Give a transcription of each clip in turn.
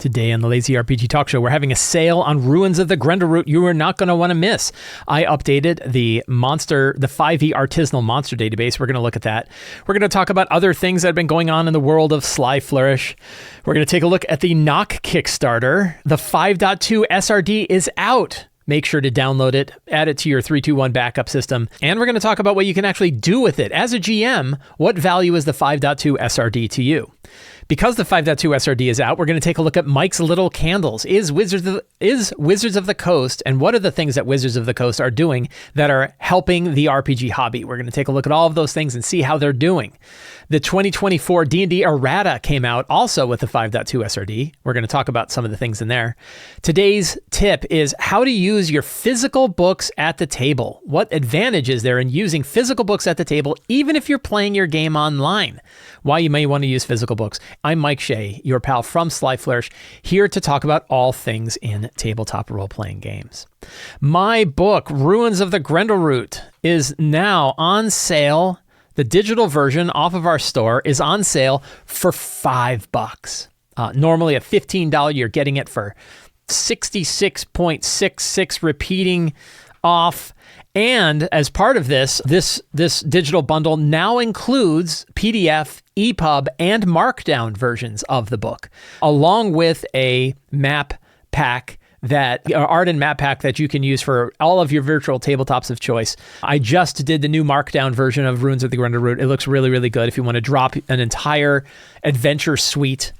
Today on the Lazy RPG Talk Show, we're having a sale on Ruins of the Grendleroot you are not going to want to miss. I updated the 5e Artisanal Monster Database. We're going to look at that. We're going to talk about other things that have been going on in the world of Sly Flourish. We're going to take a look at the Knock Kickstarter. The 5.2 SRD is out. Make sure to download it, add it to your 3-2-1 backup system, and we're going to talk about what you can actually do with it. As a GM, what value is the 5.2 SRD to you? Because the 5.2 SRD is out, we're going to take a look at Mike's Little Candles. Is Wizards of the Coast, and what are the things that Wizards of the Coast are doing that are helping the RPG hobby? We're going to take a look at all of those things and see how they're doing. The 2024 D&D Errata came out also with the 5.2 SRD. We're going to talk about some of the things in there. Today's tip is how to use your physical books at the table. What advantage is there in using physical books at the table, even if you're playing your game online? Why you may want to use physical books. I'm Mike Shea, your pal from Sly Flourish, here to talk about all things in tabletop role-playing games. My book, Ruins of the Grendleroot, is now on sale. The digital version off of our store is on sale for $5. Normally a $15, you're getting it for 66.66 repeating off. And as part of this digital bundle now includes PDF, EPUB, and Markdown versions of the book, along with a map pack art and map pack that you can use for all of your virtual tabletops of choice. I just did the new Markdown version of Ruins of the Grendleroot. It looks really, really good if you want to drop an entire adventure suite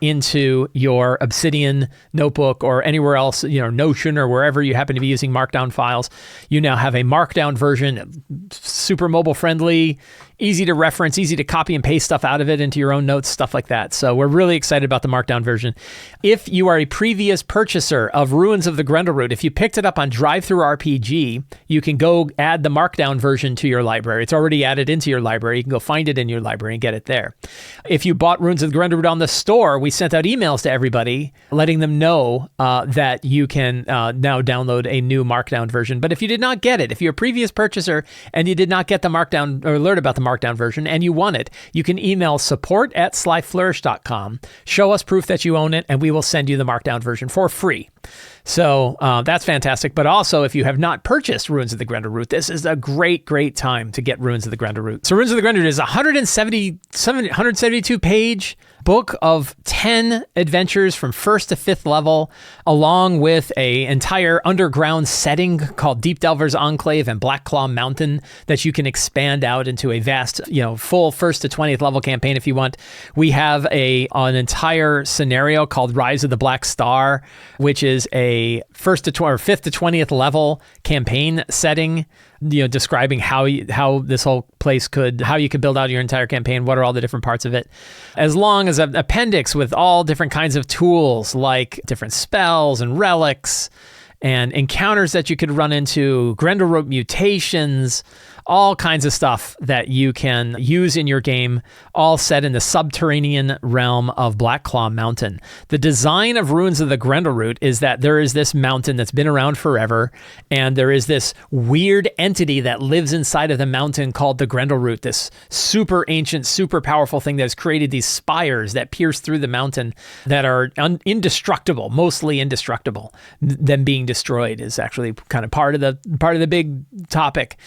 into your Obsidian notebook or anywhere else, Notion or wherever you happen to be using Markdown files. You now have a Markdown version, super mobile friendly, easy to reference, easy to copy and paste stuff out of it into your own notes, stuff like that. So we're really excited about the Markdown version. If you are a previous purchaser of Ruins of the Grendleroot, if you picked it up on Drive-Thru RPG, you can go add the Markdown version to your library. It's already added into your library. You can go find it in your library and get it there. If you bought Ruins of the Grendleroot on the store, we sent out emails to everybody letting them know that you can now download a new Markdown version. But if you did not get it, if you're a previous purchaser and you did not get the Markdown or alert about the Markdown version and you want it, you can email support@slyflourish.com, show us proof that you own it, and we will send you the Markdown version for free. So that's fantastic. But also, if you have not purchased Ruins of the Grendleroot, this is a great, great time to get Ruins of the Grendleroot. So Ruins of the Grendleroot is a 172-page book of 10 adventures from 1st to 5th level, along with an entire underground setting called Deep Delver's Enclave and Black Claw Mountain that you can expand out into a vast, full 1st to 20th level campaign if you want. We have an entire scenario called Rise of the Black Star, which is a 5th to 20th level campaign setting, describing how this whole place how you could build out your entire campaign, what are all the different parts of it, as long as an appendix with all different kinds of tools like different spells and relics and encounters that you could run into, Grendleroot mutations, all kinds of stuff that you can use in your game, all set in the subterranean realm of Black Claw Mountain. The design of Ruins of the Grendleroot is that there is this mountain that's been around forever, and there is this weird entity that lives inside of the mountain called the Grendleroot, this super ancient, super powerful thing that has created these spires that pierce through the mountain that are indestructible, mostly indestructible. Them being destroyed is actually kind of part of the big topic.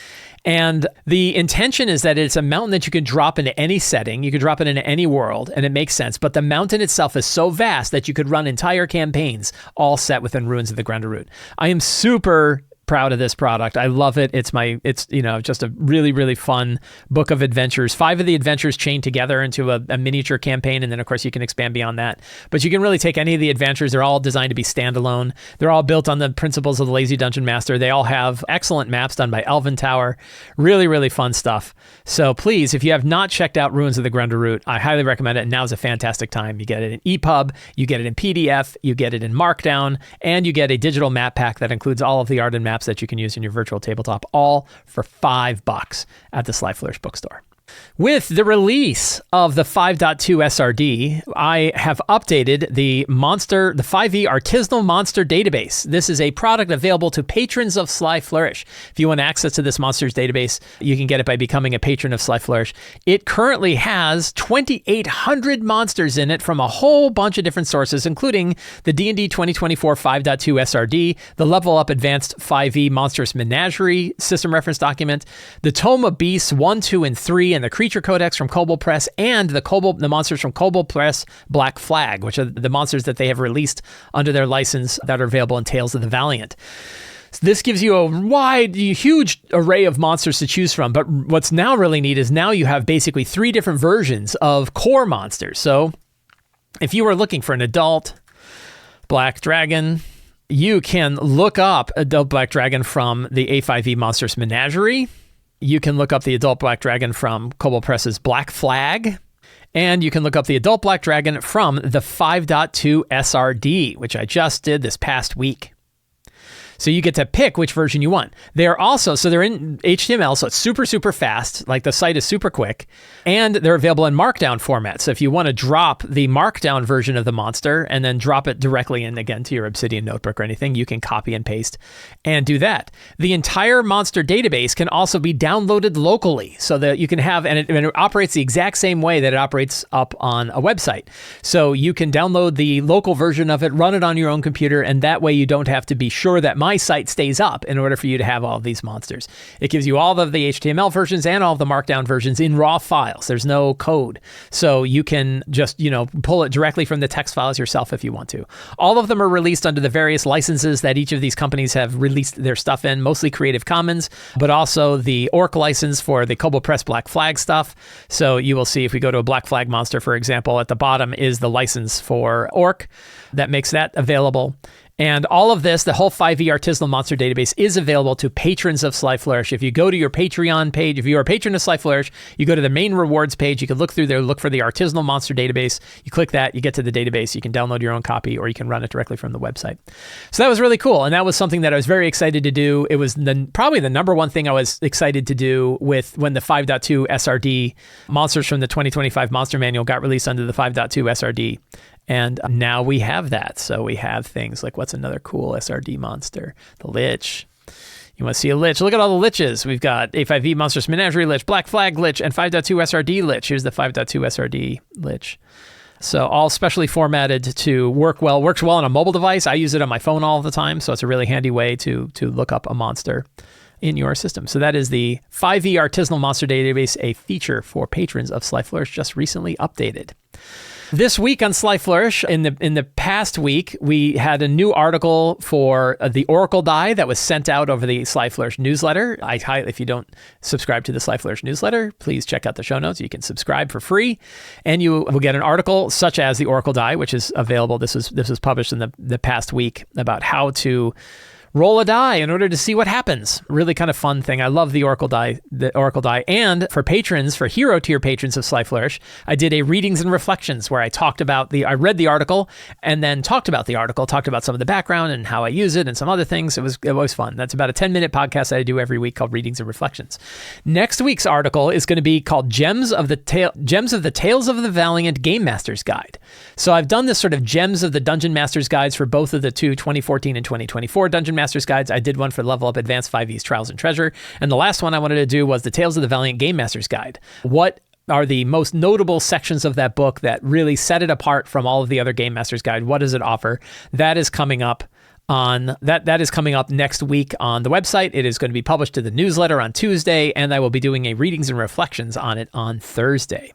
And the intention is that it's a mountain that you can drop into any setting. You could drop it into any world, and it makes sense. But the mountain itself is so vast that you could run entire campaigns all set within Ruins of the Grendleroot. I am super proud of this product. I love it. It's just a really, really fun book of adventures. 5 of the adventures chained together into a miniature campaign, and then of course you can expand beyond that. But you can really take any of the adventures. They're all designed to be standalone. They're all built on the principles of the Lazy Dungeon Master. They all have excellent maps done by Elven Tower. Really, really fun stuff. So please, if you have not checked out Ruins of the Grendleroot, I highly recommend it. And now's a fantastic time. You get it in EPUB, you get it in PDF, you get it in Markdown, and you get a digital map pack that includes all of the art and maps that you can use in your virtual tabletop, all for $5 at the Sly Flourish bookstore. With the release of the 5.2 SRD, I have updated the 5e Artisanal Monster Database. This is a product available to patrons of Sly Flourish. If you want access to this monsters database, you can get it by becoming a patron of Sly Flourish. It currently has 2,800 monsters in it from a whole bunch of different sources, including the D&D 2024 5.2 SRD, the Level Up Advanced 5e Monstrous Menagerie system reference document, the Tome of Beasts 1, 2, and 3, and the Creature Codex from Kobold Press, and the monsters from Kobold Press Black Flag, which are the monsters that they have released under their license that are available in Tales of the Valiant. This gives you a huge array of monsters to choose from, but what's now really neat is now you have basically 3 different versions of core monsters. So if you were looking for an adult black dragon, you can look up adult black dragon from the A5e Monstrous Menagerie. You can look up the adult black dragon from Kobold Press's Black Flag. And you can look up the adult black dragon from the 5.2 SRD, which I just did this past week. So you get to pick which version you want. They're in HTML, so it's super, super fast. Like the site is super quick. And they're available in Markdown format. So if you want to drop the Markdown version of the monster and then drop it directly in again to your Obsidian notebook or anything, you can copy and paste and do that. The entire monster database can also be downloaded locally so that you can have, and it operates the exact same way that it operates up on a website. So you can download the local version of it, run it on your own computer, and that way you don't have to be sure that my site stays up in order for you to have all of these monsters. It gives you all of the HTML versions and all of the Markdown versions in raw files. There's no code. So you can just, pull it directly from the text files yourself if you want to. All of them are released under the various licenses that each of these companies have released their stuff in, mostly Creative Commons, but also the Orc license for the Kobold Press Black Flag stuff. So you will see if we go to a Black Flag monster, for example, at the bottom is the license for Orc that makes that available. And all of this, the whole 5e Artisanal Monster Database, is available to patrons of Sly Flourish. If you go to your Patreon page, if you're a patron of Sly Flourish, you go to the main rewards page. You can look through there, look for the Artisanal Monster Database. You click that, you get to the database. You can download your own copy, or you can run it directly from the website. So that was really cool. And that was something that I was very excited to do. It was probably the number one thing I was excited to do when the 5.2 SRD monsters from the 2025 Monster Manual got released under the 5.2 SRD. And now we have that. So we have things like, what's another cool SRD monster? The Lich. You want to see a Lich? Look at all the Liches. We've got A5e Monstrous Menagerie Lich, Black Flag Lich, and 5.2 SRD Lich. Here's the 5.2 SRD Lich. So all specially formatted to works well on a mobile device. I use it on my phone all the time. So it's a really handy way to look up a monster in your system. So that is the 5e Artisanal Monster Database, a feature for patrons of Sly Flourish, just recently updated. This week on Sly Flourish, in the past week, we had a new article for the Oracle die that was sent out over the Sly Flourish newsletter. If you don't subscribe to the Sly Flourish newsletter, please check out the show notes. You can subscribe for free, and you will get an article such as the Oracle die, which is available. This was published in the past week about how to roll a die in order to see what happens. Really kind of fun thing. I love the Oracle die. And for patrons, for hero tier patrons of Sly Flourish, I did a readings and reflections where I read the article and then talked about the article, talked about some of the background and how I use it and some other things. It was fun. That's about a 10-minute podcast that I do every week called Readings and Reflections. Next week's article is going to be called Gems of the Tales of the Valiant Game Master's Guide. So I've done this sort of Gems of the Dungeon Master's Guides for both of the 2014 and 2024 Dungeon Master's Guides. I did one for Level Up Advanced 5e's Trials and Treasure. And the last one I wanted to do was the Tales of the Valiant Game Master's Guide. What are the most notable sections of that book that really set it apart from all of the other Game Master's Guide? What does it offer? That is coming up that is coming up next week on the website. It is going to be published to the newsletter on Tuesday, and I will be doing a readings and reflections on it on Thursday.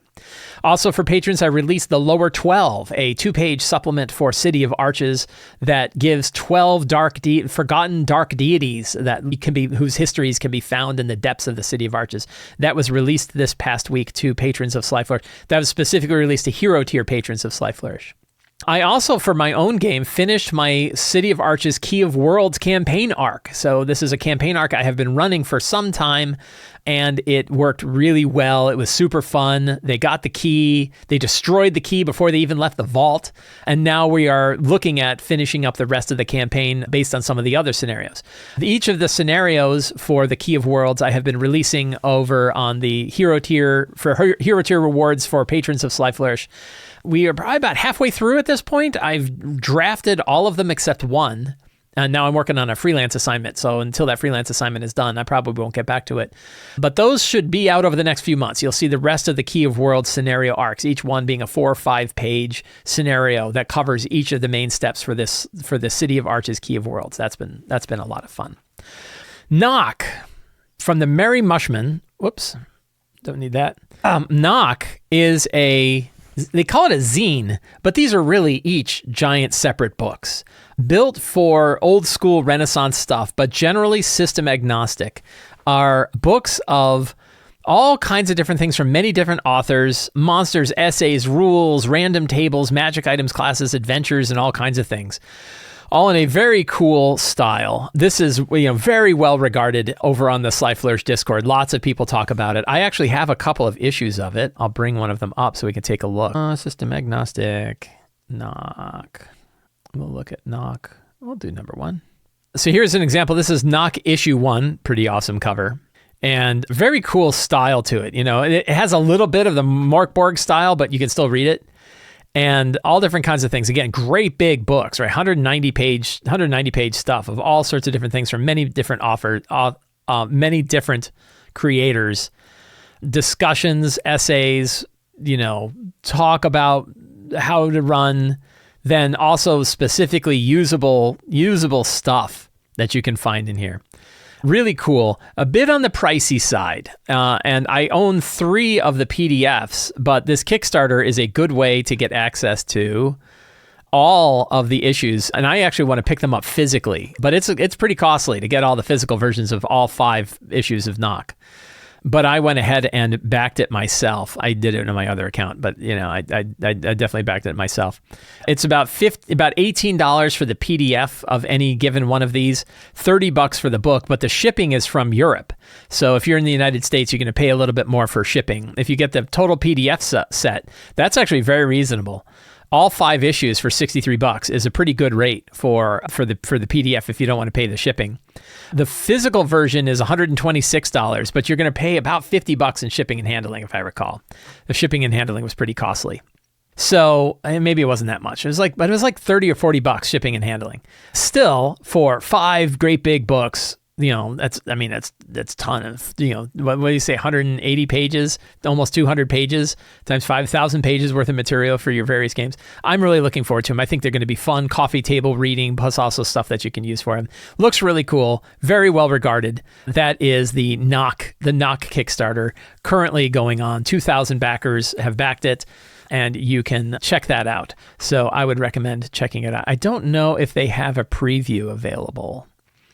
Also for patrons, I released the Lower 12, a 2-page supplement for City of Arches that gives 12 forgotten dark deities whose histories can be found in the depths of the City of Arches. That was released this past week to patrons of Sly Flourish. That was specifically released to hero tier patrons of Sly Flourish. I also, for my own game, finished my City of Arches Key of Worlds campaign arc. So this is a campaign arc I have been running for some time. and it worked really well. It was super fun. They got the key. They destroyed the key before they even left the vault. And now we are looking at finishing up the rest of the campaign based on some of the other scenarios. Each of the scenarios for the Key of Worlds I have been releasing over on the Hero Tier, for Hero Tier rewards for patrons of Sly Flourish. We are probably about halfway through at this point. I've drafted all of them except one. And now I'm working on a freelance assignment. So until that freelance assignment is done, I probably won't get back to it. But those should be out over the next few months. You'll see the rest of the Key of Worlds scenario arcs, each one being a 4 or 5 page scenario that covers each of the main steps for the City of Arch's Key of Worlds. That's been a lot of fun. Knock from the Merry Mushman. Whoops, don't need that. Knock is they call it a zine, but these are really each giant separate books built for old school Renaissance stuff, but generally system agnostic. Are books of all kinds of different things from many different authors, monsters, essays, rules, random tables, magic items, classes, adventures, and all kinds of things. All in a very cool style. This is very well regarded over on the Sly Flourish Discord. Lots of people talk about it. I actually have a couple of issues of it. I'll bring one of them up so we can take a look. System agnostic, Knock. We'll look at Knock. We'll do number 1. So here's an example. This is Knock issue 1. Pretty awesome cover. And very cool style to it. It has a little bit of the Morkborg style, but you can still read it. And all different kinds of things. Again, great big books, right? 190 page stuff of all sorts of different things from many different many different creators. Discussions, essays, talk about how to run, then also specifically usable stuff that you can find in here. Really cool. A bit on the pricey side. And I own 3 of the PDFs, but this Kickstarter is a good way to get access to all of the issues. And I actually want to pick them up physically, but it's pretty costly to get all the physical versions of all 5 issues of Knock. But I went ahead and backed it myself. I did it on my other account, but I definitely backed it myself. It's about $18 for the PDF of any given one of these, $30 for the book, but the shipping is from Europe. So if you're in the United States, you're going to pay a little bit more for shipping. If you get the total PDF set, that's actually very reasonable. All 5 issues for $63 is a pretty good rate for the PDF if you don't want to pay the shipping. The physical version is $126, but you're going to pay about $50 in shipping and handling, if I recall. The shipping and handling was pretty costly. So maybe it wasn't that much. It was like $30 or $40 shipping and handling. Still, for 5 great big books, that's ton of, what do you say, 180 pages, almost 200 pages, times 5,000 pages worth of material for your various games. I'm really looking forward to them. I think they're going to be fun coffee table reading, plus also stuff that you can use for them. Looks really cool, very well regarded. That is the Knock Kickstarter, currently going on. 2,000 backers have backed it, and you can check that out. So I would recommend checking it out. I don't know if they have a preview available.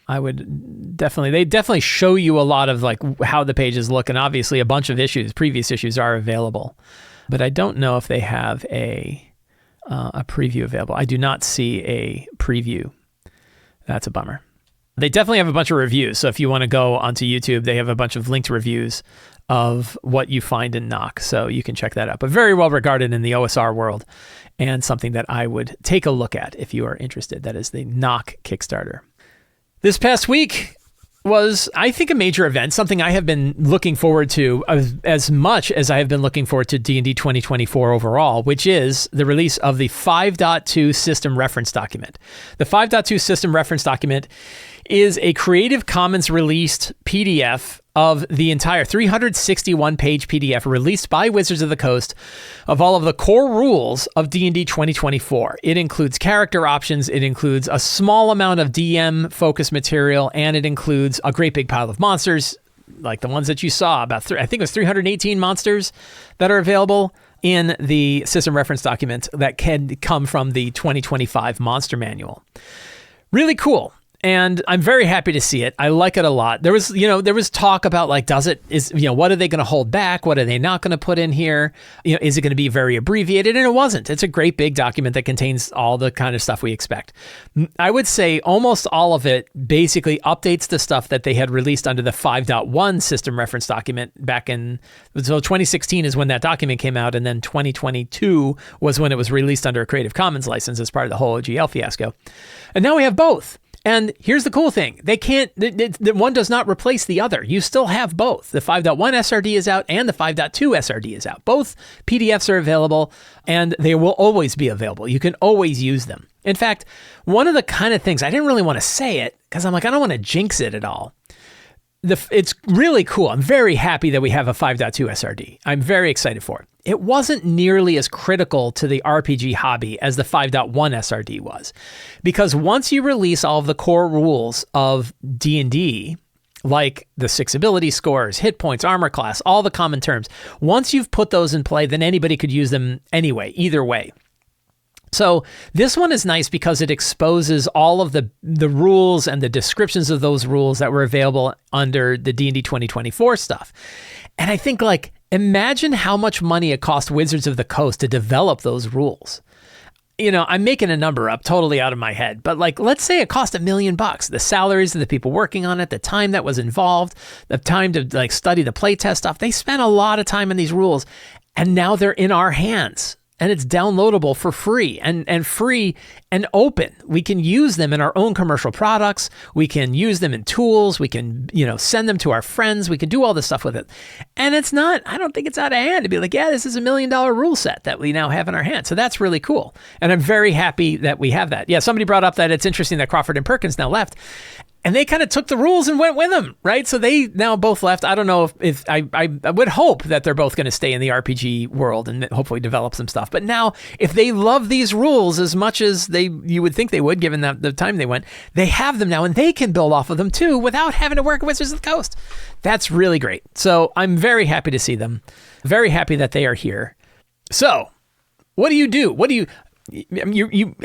They definitely show you a lot of how the pages look, and obviously a bunch of previous issues are available, but I don't know if they have a preview available. I do not see a preview. That's a bummer. They definitely have a bunch of reviews. So if you want to go onto YouTube, they have a bunch of linked reviews of what you find in Knock. So you can check that out, but very well regarded in the OSR world and something that I would take a look at if you are interested. That is the Knock Kickstarter. This past week was, I think, a major event, something I have been looking forward to as much as I have been looking forward to D&D 2024 overall, which is the release of the 5.2 system reference document. The 5.2 system reference document is a Creative Commons released PDF of the entire 361-page PDF released by Wizards of the Coast of all of the core rules of D&D 2024. It includes character options, it includes a small amount of DM-focused material, and it includes a great big pile of monsters, like the ones that you saw, I think it was 318 monsters that are available in the system reference document that can come from the 2025 Monster Manual. Really cool. And I'm very happy to see it. I like it a lot. There was talk about like, what are they going to hold back? What are they not going to put in here? Is it going to be very abbreviated? And it wasn't. It's a great big document that contains all the kind of stuff we expect. I would say almost all of it basically updates the stuff that they had released under the 5.1 system reference document so 2016 is when that document came out, and then 2022 was when it was released under a Creative Commons license as part of the whole OGL fiasco. And now we have both. And here's the cool thing. The one does not replace the other. You still have both. The 5.1 SRD is out and the 5.2 SRD is out. Both PDFs are available, and they will always be available. You can always use them. In fact, one of the kind of things, I didn't really want to say it because I'm like, I don't want to jinx it at all. It's really cool. I'm very happy that we have a 5.2 SRD. I'm very excited for it. It wasn't nearly as critical to the RPG hobby as the 5.1 SRD was, because once you release all of the core rules of D&D, like the 6 ability scores, hit points, armor class, all the common terms, once you've put those in play, then anybody could use them anyway, either way. So this one is nice because it exposes all of the rules and the descriptions of those rules that were available under the D&D 2024 stuff. And I think, like, imagine how much money it cost Wizards of the Coast to develop those rules. I'm making a number up totally out of my head, but like, let's say it cost $1 million. The salaries of the people working on it, the time that was involved, the time to like study the playtest stuff. They spent a lot of time on these rules, and now they're in our hands. And it's downloadable for free and free and open. We can use them in our own commercial products. We can use them in tools. We can, send them to our friends. We can do all this stuff with it. And I don't think it's out of hand to be like, yeah, this is $1 million rule set that we now have in our hands. So that's really cool. And I'm very happy that we have that. Yeah, somebody brought up that it's interesting that Crawford and Perkins now left. And they kind of took the rules and went with them, right? So they now both left. I don't know if I would hope that they're both going to stay in the RPG world and hopefully develop some stuff. But now, if they love these rules as much as you would think they would, given that the time they went, they have them now and they can build off of them too without having to work with Wizards of the Coast. That's really great. So I'm very happy to see them. Very happy that they are here. So what do you do?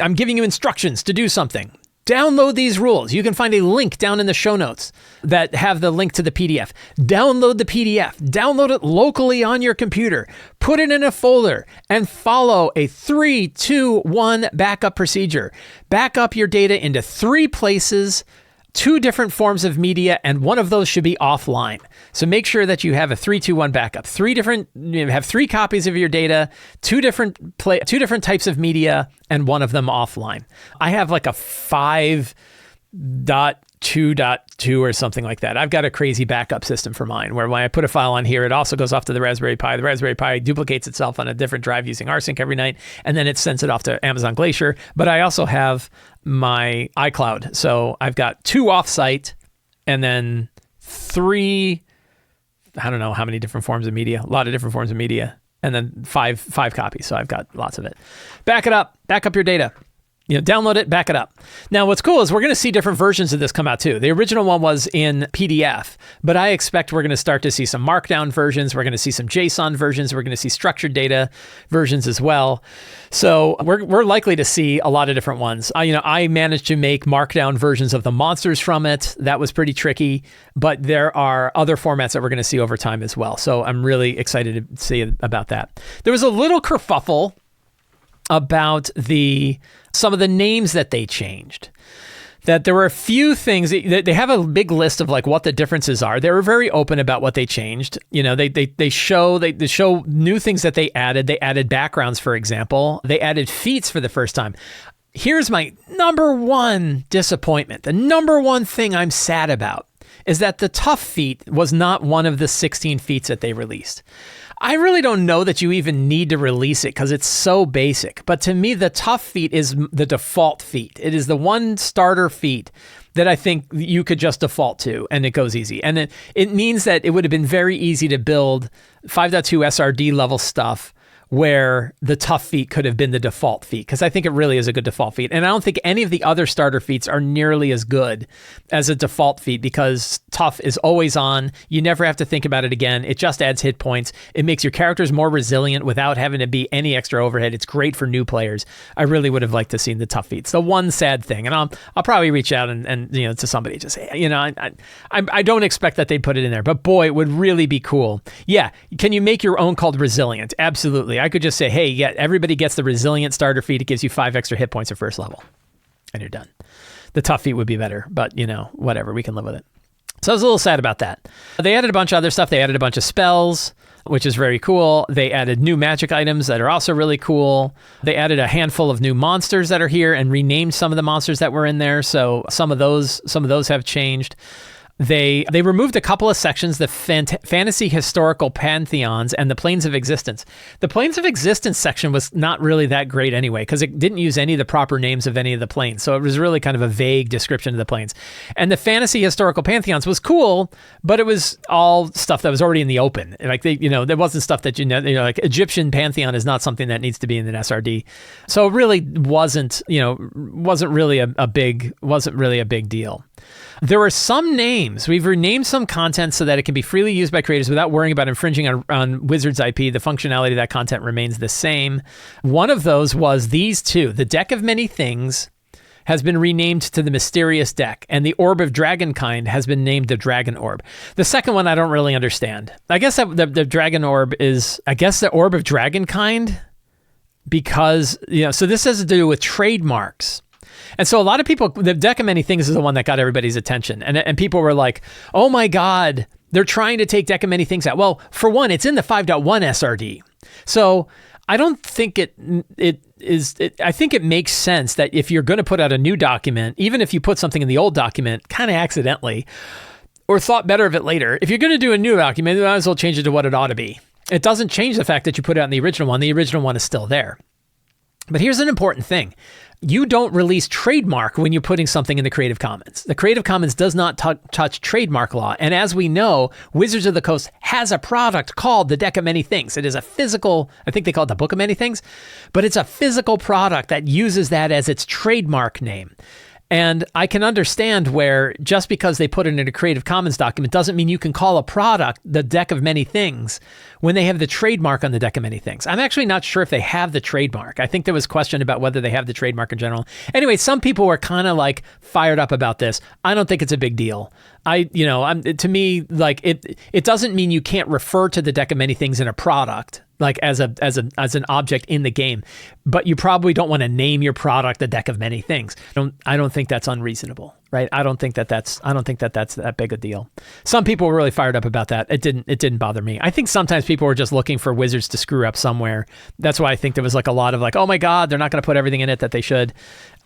I'm giving you instructions to do something. Download these rules. You can find a link down in the show notes that have the link to the PDF. Download the PDF. Download it locally on your computer. Put it in a folder and follow a 3-2-1 backup procedure. Back up your data into 3 places, 2 different forms of media, and one of those should be offline. So make sure that you have a 3-2-1 backup. Have 3 copies of your data, 2 different types of media, and one of them offline. I have like a 5.2.2 or something like that. I've got a crazy backup system for mine where when I put a file on here, it also goes off to the Raspberry Pi. The Raspberry Pi duplicates itself on a different drive using rsync every night, and then it sends it off to Amazon Glacier. But I also have my iCloud. So I've got 2 offsite and then 3, I don't know how many different forms of media, a lot of different forms of media, and then 5 copies. So I've got lots of it. Back it up, back up your data. Download it, back it up. Now, what's cool is we're going to see different versions of this come out too. The original one was in PDF, but I expect we're going to start to see some markdown versions. We're going to see some JSON versions. We're going to see structured data versions as well. So we're likely to see a lot of different ones. I managed to make markdown versions of the monsters from it. That was pretty tricky, but there are other formats that we're going to see over time as well. So I'm really excited to see about that. There was a little kerfuffle about some of the names that they changed. That there were a few things that they have a big list of like what the differences are. They were very open about what they changed. They show new things that they added. They added backgrounds, for example. They added feats for the first time. Here's my number one disappointment. The number one thing I'm sad about is that the tough feat was not one of the 16 feats that they released. I really don't know that you even need to release it because it's so basic. But to me, the tough feat is the default feat. It is the one starter feat that I think you could just default to, and it goes easy. And it means that it would have been very easy to build 5.2 SRD level stuff where the tough feat could have been the default feat, because I think it really is a good default feat. And I don't think any of the other starter feats are nearly as good as a default feat, because tough is always on. You never have to think about it again. It just adds hit points. It makes your characters more resilient without having to be any extra overhead. It's great for new players. I really would have liked to see the tough feats. The one sad thing, and I'll probably reach out and to somebody to say, I don't expect that they'd put it in there, but boy, it would really be cool. Yeah, can you make your own called resilient? Absolutely. I could just say, hey, yeah, everybody gets the resilient starter feat. It gives you 5 extra hit points at first level, and you're done. The tough feat would be better, but whatever, we can live with it. So I was a little sad about that. They added a bunch of other stuff. They added a bunch of spells, which is very cool. They added new magic items that are also really cool. They added a handful of new monsters that are here and renamed some of the monsters that were in there. So some of those have changed. They removed a couple of sections, the fantasy historical pantheons and the planes of existence. The planes of existence section was not really that great anyway, because it didn't use any of the proper names of any of the planes. So it was really kind of a vague description of the planes. And the fantasy historical pantheons was cool, but it was all stuff that was already in the open. Like there wasn't stuff that like Egyptian pantheon is not something that needs to be in an SRD. So it really wasn't really a big deal. There were some names. We've renamed some content so that it can be freely used by creators without worrying about infringing on Wizards IP. The functionality of that content remains the same. One of those was these two. The Deck of Many Things has been renamed to the Mysterious Deck, and the Orb of Dragonkind has been named the Dragon Orb. The second one I don't really understand. I guess that the Dragon Orb is, the Orb of Dragonkind, because, so this has to do with trademarks. And so a lot of people, the Deck of Many Things is the one that got everybody's attention. And people were like, oh my God, they're trying to take Deck of Many Things out. Well, for one, it's in the 5.1 SRD. So I don't think I think it makes sense that if you're going to put out a new document, even if you put something in the old document kind of accidentally or thought better of it later, if you're going to do a new document, you might as well change it to what it ought to be. It doesn't change the fact that you put it out in the original one. The original one is still there. But here's an important thing. You don't release trademark when you're putting something in the Creative Commons. The Creative Commons does not touch trademark law. And as we know, Wizards of the Coast has a product called the Deck of Many Things. It is a physical, I think they call it the Book of Many Things, but it's a physical product that uses that as its trademark name. And I can understand where just because they put it in a Creative Commons document doesn't mean you can call a product the Deck of Many Things when they have the trademark on the Deck of Many Things. I'm actually not sure if they have the trademark. I think there was a question about whether they have the trademark in general. Anyway, some people were kind of like fired up about this. I don't think it's a big deal. To me, like it doesn't mean you can't refer to the Deck of Many Things in a product, like as an object in the game, but you probably don't want to name your product the Deck of Many Things. I don't think that's unreasonable, right? I don't think that's that big a deal. Some people were really fired up about that. It didn't bother me. I think sometimes people were just looking for Wizards to screw up somewhere. That's why I think there was like a lot of like, oh my God, they're not going to put everything in it that they should.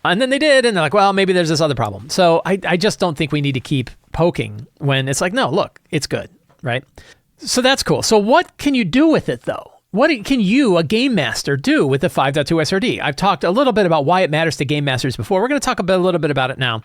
And then they did, and they're like, well, maybe there's this other problem. So I just don't think we need to keep poking when it's like, no, look, it's good, right? So that's cool. So what can you do with it though? What can you, a game master, do with the 5.2 SRD? I've talked a little bit about why it matters to game masters before. We're going to talk a little bit about it now.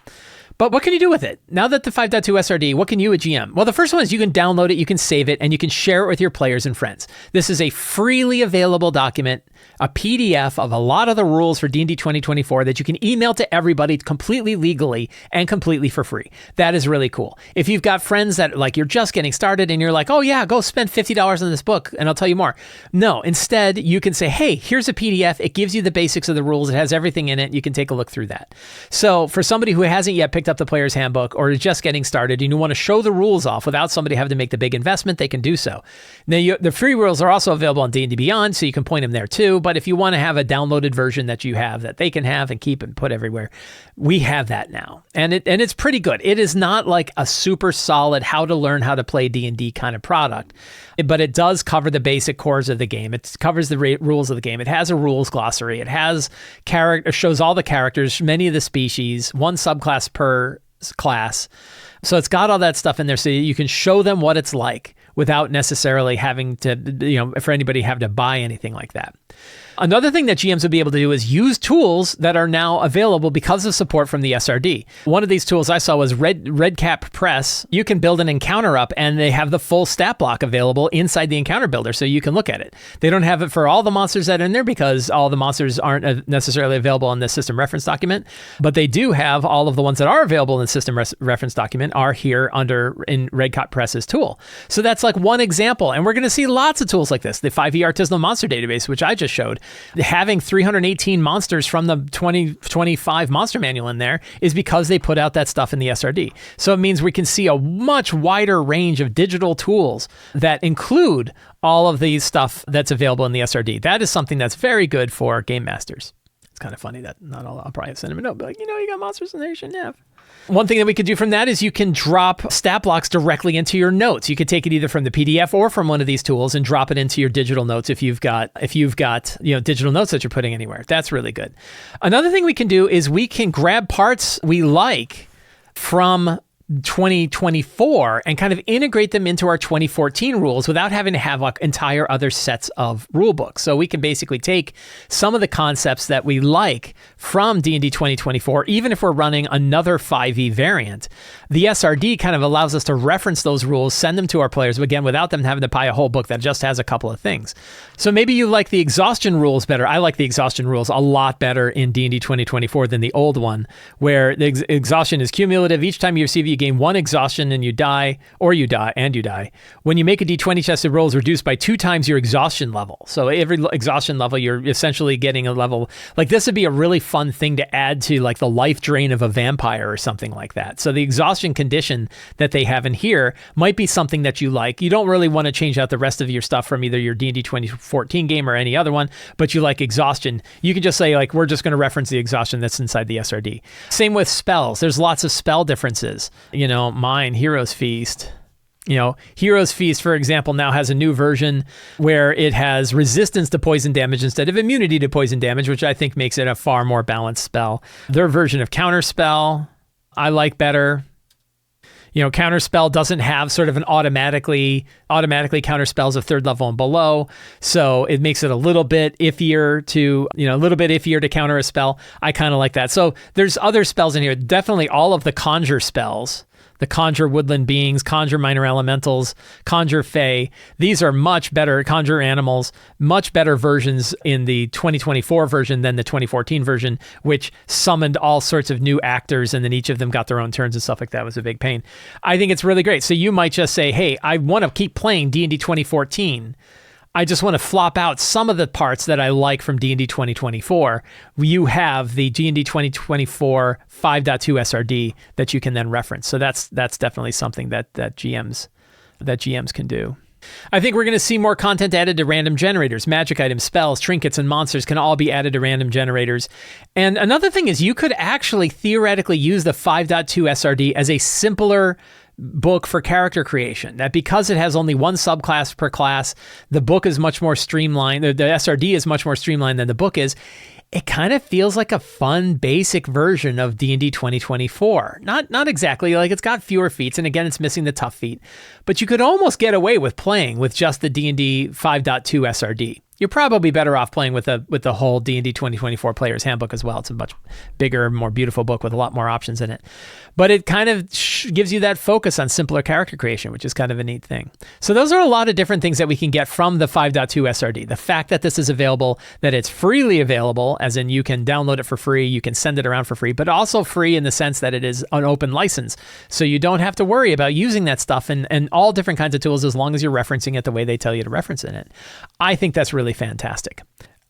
But what can you do with it? Now that the 5.2 SRD, what can you, a GM? Well, the first one is you can download it, you can save it, and you can share it with your players and friends. This is a freely available document, a PDF of a lot of the rules for D&D 2024 that you can email to everybody completely legally and completely for free. That is really cool. If you've got friends that like you're just getting started and you're like, oh yeah, go spend $50 on this book and I'll tell you more. No, instead you can say, hey, here's a PDF. It gives you the basics of the rules. It has everything in it. You can take a look through that. So for somebody who hasn't yet picked up the player's handbook or is just getting started and you want to show the rules off without somebody having to make the big investment, they can do so. Now, the free rules are also available on D&D Beyond, so you can point them there too. But if you want to have a downloaded version that you have that they can have and keep and put everywhere, we have that now. And it's pretty good. It is not like a super solid how to learn how to play D&D kind of product, but it does cover the basic cores of the game. It covers the rules of the game. It has a rules glossary. It has shows all the characters, many of the species, one subclass per class. So it's got all that stuff in there so you can show them what it's like without necessarily having to, for anybody have to buy anything like that. Another thing that GMs will be able to do is use tools that are now available because of support from the SRD. One of these tools I saw was Redcap Press. You can build an encounter up, and they have the full stat block available inside the encounter builder, so you can look at it. They don't have it for all the monsters that are in there because all the monsters aren't necessarily available in the system reference document, but they do have all of the ones that are available in the system reference document are here in Redcap Press's tool. So that's like one example, and we're going to see lots of tools like this. The 5e Artisanal Monster Database, which I just showed, having 318 monsters from the 2025 monster manual in there is because they put out that stuff in the SRD. So it means we can see a much wider range of digital tools that include all of the stuff that's available in the SRD. That is something that's very good for game masters. It's kind of funny that not all, I'll probably send them a note, but you got monsters in there you shouldn't have. One thing that we could do from that is you can drop stat blocks directly into your notes. You could take it either from the PDF or from one of these tools and drop it into your digital notes if you've got digital notes that you're putting anywhere. That's really good. Another thing we can do is we can grab parts we like from 2024 and kind of integrate them into our 2014 rules without having to have like entire other sets of rule books. So we can basically take some of the concepts that we like from D&D 2024, even if we're running another 5e variant. The SRD kind of allows us to reference those rules, send them to our players, again, without them having to buy a whole book that just has a couple of things. So maybe you like the exhaustion rules better. I like the exhaustion rules a lot better in D&D 2024 than the old one, where the exhaustion is cumulative. Each time you receive, you gain one exhaustion and you die. When you make a d20 chest, it rolls reduced by 2 times your exhaustion level. So every exhaustion level, you're essentially getting a level. Like this would be a really fun thing to add to like the life drain of a vampire or something like that. So the exhaustion condition that they have in here might be something that you like. You don't really want to change out the rest of your stuff from either your D&D 2014 game or any other one, but you like exhaustion. You can just say like, we're just going to reference the exhaustion that's inside the SRD. Same with spells. There's lots of spell differences. Mine, Hero's Feast. Hero's Feast, for example, now has a new version where it has resistance to poison damage instead of immunity to poison damage, which I think makes it a far more balanced spell. Their version of Counterspell, I like better. Counterspell doesn't have sort of an automatically counter spells of 3rd level and below, so it makes it a little bit iffier to counter a spell. I kind of like that. So there's other spells in here. Definitely all of the conjure spells, the conjure woodland beings, conjure minor elementals, conjure fae. These are much better, conjure animals, much better versions in the 2024 version than the 2014 version, which summoned all sorts of new actors and then each of them got their own turns and stuff like that. It was a big pain. I think it's really great. So you might just say, hey, I want to keep playing D&D 2014. I just want to flop out some of the parts that I like from D&D 2024. You have the D&D 2024 5.2 SRD that you can then reference. So that's definitely something that GMs can do. I think we're going to see more content added to random generators. Magic items, spells, trinkets, and monsters can all be added to random generators. And another thing is you could actually theoretically use the 5.2 SRD as a simpler book for character creation, that because it has only one subclass per class, the book is much more streamlined. The SRD is much more streamlined than the book is. It kind of feels like a fun, basic version of D&D 2024. Not exactly, like it's got fewer feats, and again, it's missing the tough feat, but you could almost get away with playing with just the D&D 5.2 SRD. You're probably better off playing with the whole D&D 2024 Player's Handbook as well. It's a much bigger, more beautiful book with a lot more options in it. But it kind of gives you that focus on simpler character creation, which is kind of a neat thing. So those are a lot of different things that we can get from the 5.2 SRD. The fact that this is available, that it's freely available, as in you can download it for free, you can send it around for free, but also free in the sense that it is an open license. So you don't have to worry about using that stuff and all different kinds of tools as long as you're referencing it the way they tell you to reference it. I think that's really fantastic.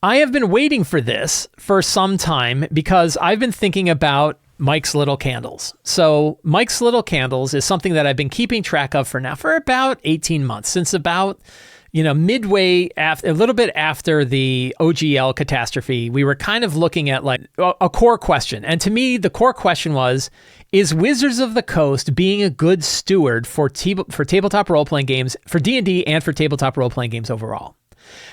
I have been waiting for this for some time because I've been thinking about Mike's Little Candles. So Mike's Little Candles is something that I've been keeping track of for about 18 months, since about midway after, a little bit after the OGL catastrophe. We were kind of looking at like a core question. And to me, the core question was, is Wizards of the Coast being a good steward for tabletop role-playing games, for D&D and for tabletop role-playing games overall?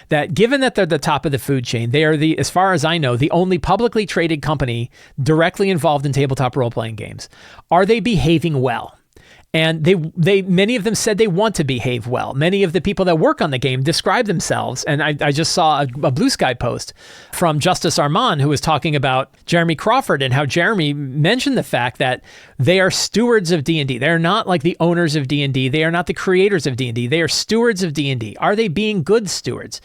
That given that they're the top of the food chain, they are as far as I know, the only publicly traded company directly involved in tabletop role-playing games. Are they behaving well? And they many of them said they want to behave well. Many of the people that work on the game describe themselves. And I just saw a Blue Sky post from Justice Armand, who was talking about Jeremy Crawford and how Jeremy mentioned the fact that they are stewards of D&D. They're not like the owners of D&D. They are not the creators of D&D. They are stewards of D&D. Are they being good stewards?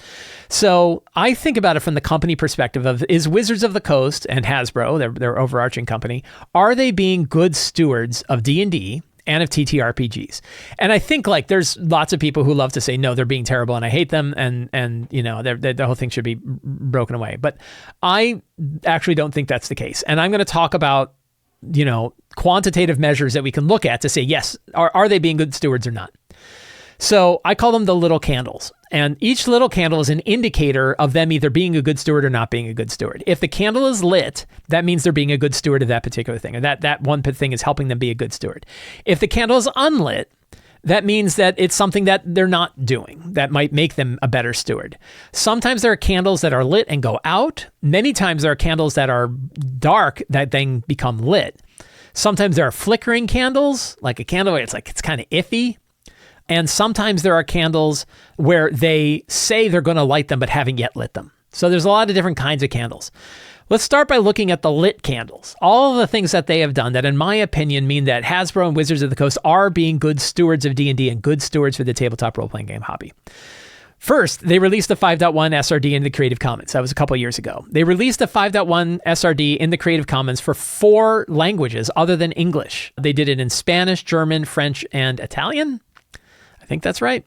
So I think about it from the company perspective of, is Wizards of the Coast and Hasbro, their overarching company, are they being good stewards of D&D and of TTRPGs? And I think like there's lots of people who love to say, no, they're being terrible and I hate them, and you know, the whole thing should be broken away. But I actually don't think that's the case. And I'm going to talk about, you know, quantitative measures that we can look at to say, yes, are they being good stewards or not? So I call them the little candles. And each little candle is an indicator of them either being a good steward or not being a good steward. If the candle is lit, that means they're being a good steward of that particular thing, or that one thing is helping them be a good steward. If the candle is unlit, that means that it's something that they're not doing that might make them a better steward. Sometimes there are candles that are lit and go out. Many times there are candles that are dark that then become lit. Sometimes there are flickering candles, like a candle where it's kind of iffy. And sometimes there are candles where they say they're going to light them but haven't yet lit them. So there's a lot of different kinds of candles. Let's start by looking at the lit candles. All of the things that they have done that, in my opinion, mean that Hasbro and Wizards of the Coast are being good stewards of D&D and good stewards for the tabletop role-playing game hobby. First, they released the 5.1 SRD in the Creative Commons. That was a couple years ago. They released the 5.1 SRD in the Creative Commons for 4 languages other than English. They did it in Spanish, German, French, and Italian. I think that's right.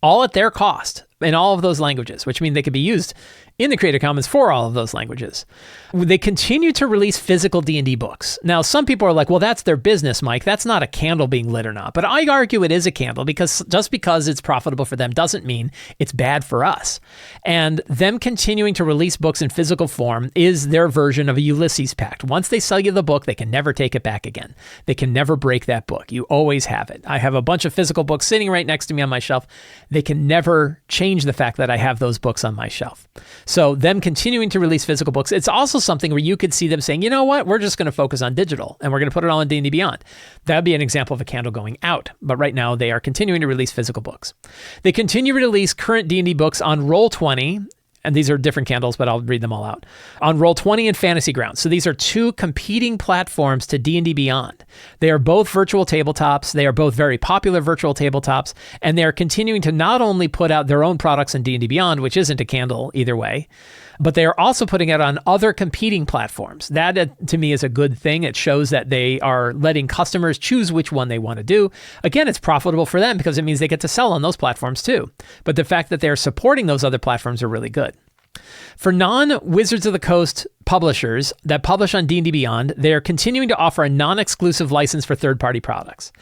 All at their cost in all of those languages, which means they could be used in the Creative Commons for all of those languages. They continue to release physical D&D books. Now, some people are like, well, that's their business, Mike. That's not a candle being lit or not. But I argue it is a candle, because just because it's profitable for them doesn't mean it's bad for us. And them continuing to release books in physical form is their version of a Ulysses Pact. Once they sell you the book, they can never take it back again. They can never break that book. You always have it. I have a bunch of physical books sitting right next to me on my shelf. They can never change the fact that I have those books on my shelf. So them continuing to release physical books, it's also something where you could see them saying, you know what, we're just going to focus on digital and we're going to put it all in D&D Beyond. That would be an example of a candle going out. But right now they are continuing to release physical books. They continue to release current D&D books on Roll20. And these are different candles, but I'll read them all out. On Roll20 and Fantasy Grounds. So these are 2 competing platforms to D&D Beyond. They are both virtual tabletops. They are both very popular virtual tabletops. And they are continuing to not only put out their own products in D&D Beyond, which isn't a candle either way, but they are also putting it on other competing platforms. That, to me, is a good thing. It shows that they are letting customers choose which one they want to do. Again, it's profitable for them because it means they get to sell on those platforms too. But the fact that they're supporting those other platforms are really good. For non-Wizards of the Coast publishers that publish on D&D Beyond, they are continuing to offer a non-exclusive license for third-party products.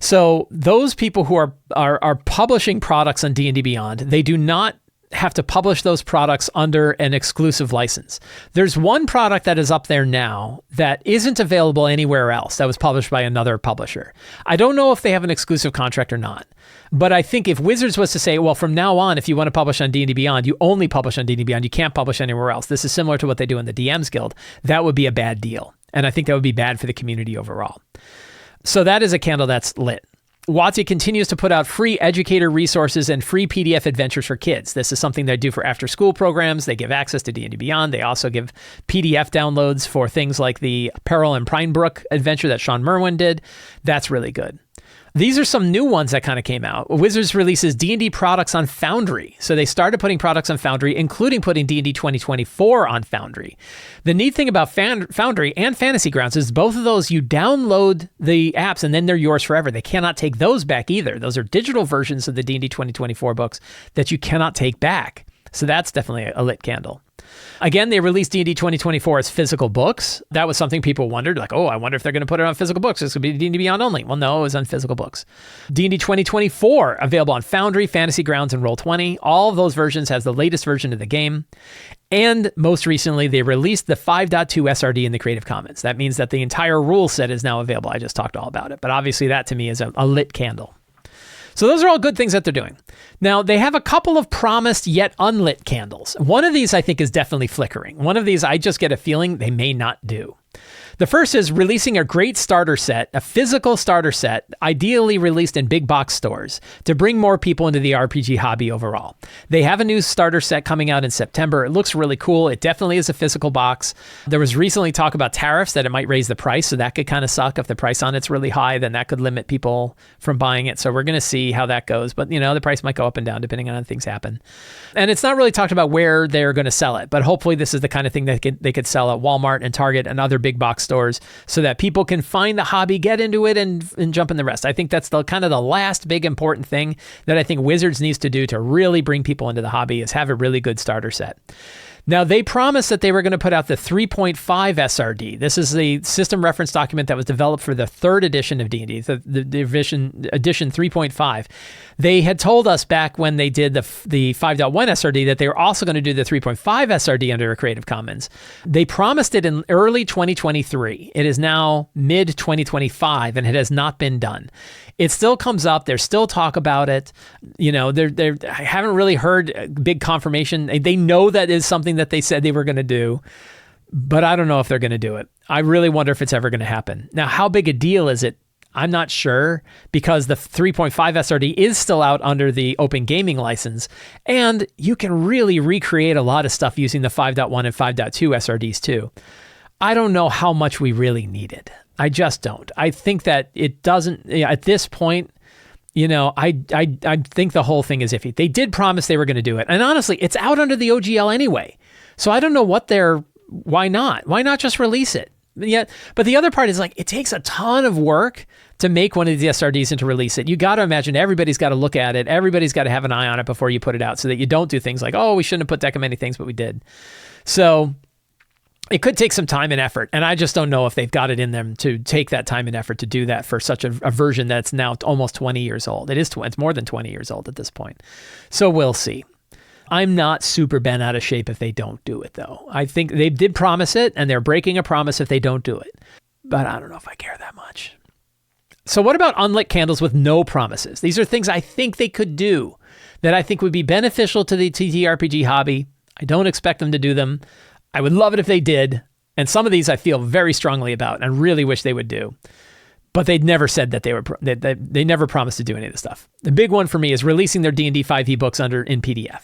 So those people who are publishing products on D&D Beyond, they do not have to publish those products under an exclusive license. There's one product that is up there now that isn't available anywhere else that was published by another publisher. I don't know if they have an exclusive contract or not, but I think if Wizards was to say, well, from now on, if you want to publish on D&D Beyond, you only publish on D&D Beyond, you can't publish anywhere else. This is similar to what they do in the DMs Guild. That would be a bad deal. And I think that would be bad for the community overall. So that is a candle that's lit. WOTC continues to put out free educator resources and free PDF adventures for kids. This is something they do for after-school programs. They give access to D&D Beyond. They also give PDF downloads for things like the Peril and Prinebrook adventure that Sean Merwin did. That's really good. These are some new ones that kind of came out. Wizards releases D&D products on Foundry. So they started putting products on Foundry, including putting D&D 2024 on Foundry. The neat thing about Foundry and Fantasy Grounds is both of those, you download the apps and then they're yours forever. They cannot take those back either. Those are digital versions of the D&D 2024 books that you cannot take back. So that's definitely a lit candle. Again, they released D&D 2024 as physical books. That was something people wondered, like, oh, I wonder if they're going to put it on physical books. This could be D&D Beyond only. Well, no, it was on physical books. D&D 2024, available on Foundry, Fantasy Grounds, and Roll20. All of those versions has the latest version of the game. And most recently, they released the 5.2 SRD in the Creative Commons. That means that the entire rule set is now available. I just talked all about it. But obviously, that to me is a lit candle. So those are all good things that they're doing. Now, they have a couple of promised yet unlit candles. One of these I think is definitely flickering. One of these I just get a feeling they may not do. The first is releasing a great starter set, a physical starter set, ideally released in big box stores, to bring more people into the RPG hobby overall. They have a new starter set coming out in September. It looks really cool. It definitely is a physical box. There was recently talk about tariffs, that it might raise the price, so that could kind of suck. If the price on it's really high, then that could limit people from buying it. So we're going to see how that goes. But, the price might go up and down depending on how things happen. And it's not really talked about where they're going to sell it, but hopefully this is the kind of thing that they could sell at Walmart and Target and other big box stores, so that people can find the hobby, get into it, and jump in the rest. I think that's the kind of the last big important thing that I think Wizards needs to do to really bring people into the hobby, is have a really good starter set. Now, they promised that they were going to put out the 3.5 SRD. This is the system reference document that was developed for the third edition of D&D, the edition 3.5. They had told us back when they did the 5.1 SRD that they were also going to do the 3.5 SRD under a Creative Commons. They promised it in early 2023. It is now mid-2025, and it has not been done. It still comes up. There's still talk about it. I haven't really heard big confirmation. They know that is something that they said they were going to do, but I don't know if they're going to do it. I really wonder if it's ever going to happen. Now, how big a deal is it? I'm not sure, because the 3.5 SRD is still out under the Open Gaming license, and you can really recreate a lot of stuff using the 5.1 and 5.2 SRDs too. I don't know how much we really need it. I just don't. I think that it doesn't, at this point, I think the whole thing is iffy. They did promise they were going to do it. And honestly, it's out under the OGL anyway. So I don't know why not? Why not just release it? But the other part is, it takes a ton of work to make one of these SRDs and to release it. You got to imagine everybody's got to look at it. Everybody's got to have an eye on it before you put it out, so that you don't do things like, oh, we shouldn't have put that many things, but we did. So it could take some time and effort, and I just don't know if they've got it in them to take that time and effort to do that for such a version that's now almost 20 years old. It's more than 20 years old at this point. So we'll see. I'm not super bent out of shape if they don't do it, though. I think they did promise it, and they're breaking a promise if they don't do it. But I don't know if I care that much. So what about unlit candles with no promises? These are things I think they could do that I think would be beneficial to the TTRPG hobby. I don't expect them to do them. I would love it if they did. And some of these I feel very strongly about and really wish they would do. But they'd never said that they never promised to do any of this stuff. The big one for me is releasing their D&D 5e books in PDF.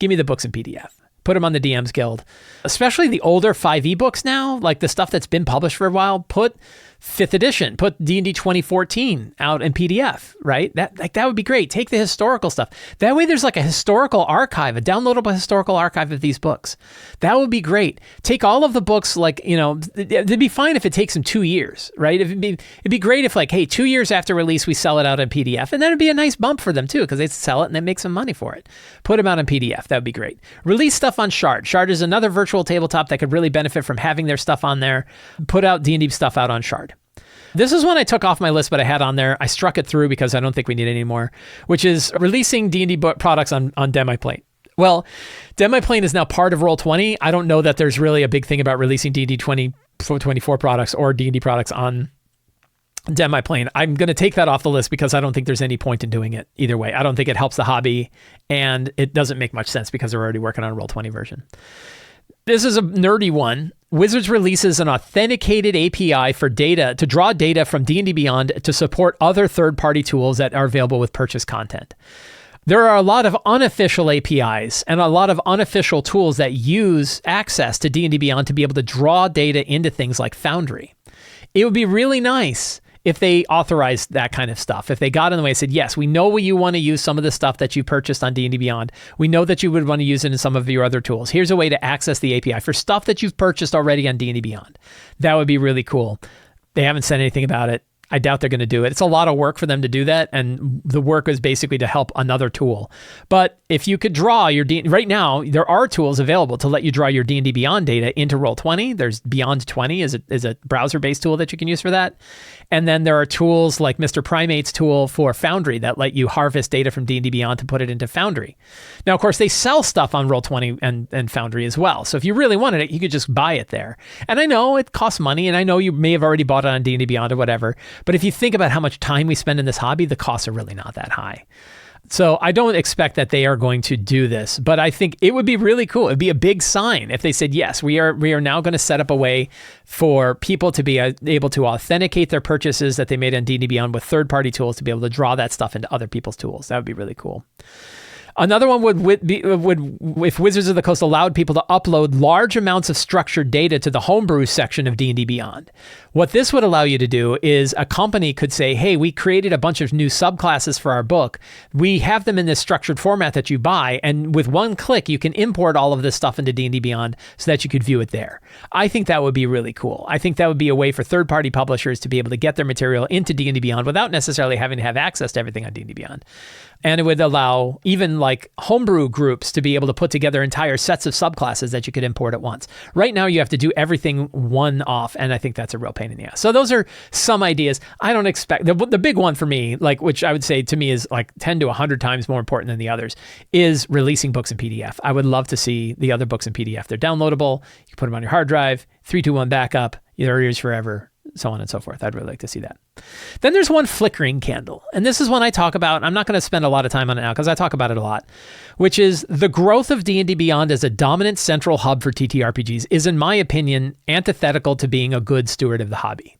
Give me the books in PDF. Put them on the DMs Guild. Especially the older 5e books now, like the stuff that's been published for a while, put 5th edition, put D&D 2014 out in PDF, right? That would be great. Take the historical stuff. That way there's a historical archive, a downloadable historical archive of these books. That would be great. Take all of the books, it'd be fine if it takes them 2 years, right? It'd be great if 2 years after release, we sell it out in PDF, and then it'd be a nice bump for them too, because they'd sell it and then make some money for it. Put them out in PDF. That would be great. Release stuff on Shard. Shard is another virtual tabletop that could really benefit from having their stuff on there. Put out D&D stuff out on Shard. This is one I took off my list, but I had on there. I struck it through because I don't think we need it anymore, which is releasing D&D products on Demiplane. Well, Demiplane is now part of Roll20. I don't know that there's really a big thing about releasing D&D 2024 products or D&D products on Demiplane. I'm going to take that off the list because I don't think there's any point in doing it either way. I don't think it helps the hobby, and it doesn't make much sense because they're already working on a Roll20 version. This is a nerdy one. Wizards releases an authenticated API for data to draw data from D&D Beyond to support other third-party tools that are available with purchase content. There are a lot of unofficial APIs and a lot of unofficial tools that use access to D&D Beyond to be able to draw data into things like Foundry. It would be really nice if they authorized that kind of stuff, if they got in the way and said, yes, we know you want to use some of the stuff that you purchased on D&D Beyond. We know that you would want to use it in some of your other tools. Here's a way to access the API for stuff that you've purchased already on D&D Beyond. That would be really cool. They haven't said anything about it. I doubt they're going to do it. It's a lot of work for them to do that, and the work is basically to help another tool. But if you could draw your right now, there are tools available to let you draw your D&D Beyond data into Roll20. There's Beyond 20 is a browser-based tool that you can use for that. And then there are tools like Mr. Primate's tool for Foundry that let you harvest data from D&D Beyond to put it into Foundry. Now, of course, they sell stuff on Roll20 and Foundry as well. So if you really wanted it, you could just buy it there. And I know it costs money, and I know you may have already bought it on D&D Beyond or whatever. But if you think about how much time we spend in this hobby, the costs are really not that high. So I don't expect that they are going to do this, but I think it would be really cool. It'd be a big sign if they said, yes, we are now going to set up a way for people to be able to authenticate their purchases that they made on D&D Beyond with third-party tools to be able to draw that stuff into other people's tools. That would be really cool. Another one would be if Wizards of the Coast allowed people to upload large amounts of structured data to the homebrew section of D&D Beyond. What this would allow you to do is a company could say, hey, we created a bunch of new subclasses for our book. We have them in this structured format that you buy, and with one click, you can import all of this stuff into D&D Beyond so that you could view it there. I think that would be really cool. I think that would be a way for third-party publishers to be able to get their material into D&D Beyond without necessarily having to have access to everything on D&D Beyond. And it would allow even like homebrew groups to be able to put together entire sets of subclasses that you could import at once. Right now, you have to do everything one off, and I think that's a real pain in the ass. So those are some ideas. I don't expect the big one for me, like which I would say to me is like 10 to 100 times more important than the others, is releasing books in PDF. I would love to see the other books in PDF. They're downloadable. You can put them on your hard drive, 3-2-1 backup. They're yours forever, so on and so forth. I'd really like to see that. Then there's one flickering candle. And this is one I talk about. I'm not going to spend a lot of time on it now because I talk about it a lot, which is the growth of D&D Beyond as a dominant central hub for TTRPGs is, in my opinion, antithetical to being a good steward of the hobby.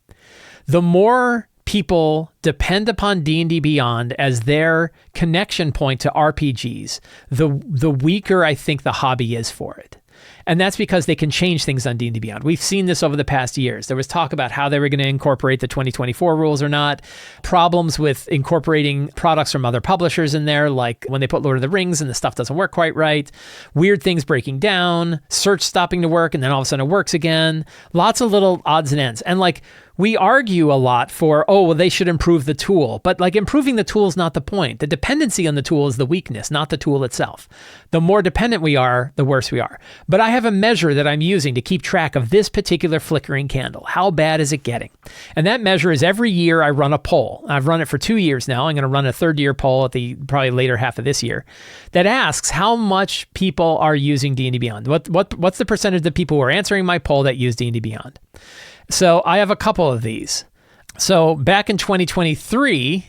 The more people depend upon D&D Beyond as their connection point to RPGs, the weaker I think the hobby is for it. And that's because they can change things on D&D Beyond. We've seen this over the past years. There was talk about how they were going to incorporate the 2024 rules or not. Problems with incorporating products from other publishers in there, like when they put Lord of the Rings and the stuff doesn't work quite right. Weird things breaking down, search stopping to work, and then all of a sudden it works again. Lots of little odds and ends. And like, we argue a lot for, oh, well, they should improve the tool. But like improving the tool is not the point. The dependency on the tool is the weakness, not the tool itself. The more dependent we are, the worse we are. But I have a measure that I'm using to keep track of this particular flickering candle. How bad is it getting? And that measure is every year I run a poll. I've run it for 2 years now. I'm going to run a third year poll at the probably later half of this year that asks how much people are using D&D Beyond. What's the percentage of people who are answering my poll that use D&D Beyond? So I have a couple of these. So back in 2023,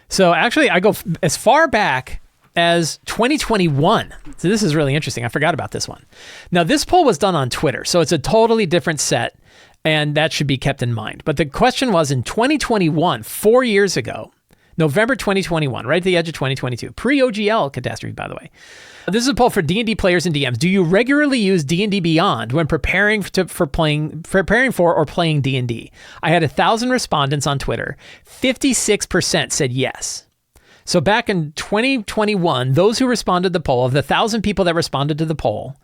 so actually I go as far back as 2021. So this is really interesting. I forgot about this one. Now this poll was done on Twitter, so it's a totally different set, and that should be kept in mind. But the question was in 2021, 4 years ago, November 2021, right at the edge of 2022, pre-OGL catastrophe, by the way. This is a poll for D&D players and DMs. Do you regularly use D&D Beyond when preparing for or playing D&D? I had 1,000 respondents on Twitter. 56% said yes. So back in 2021, those who responded to the poll, of the 1,000 people that responded to the poll,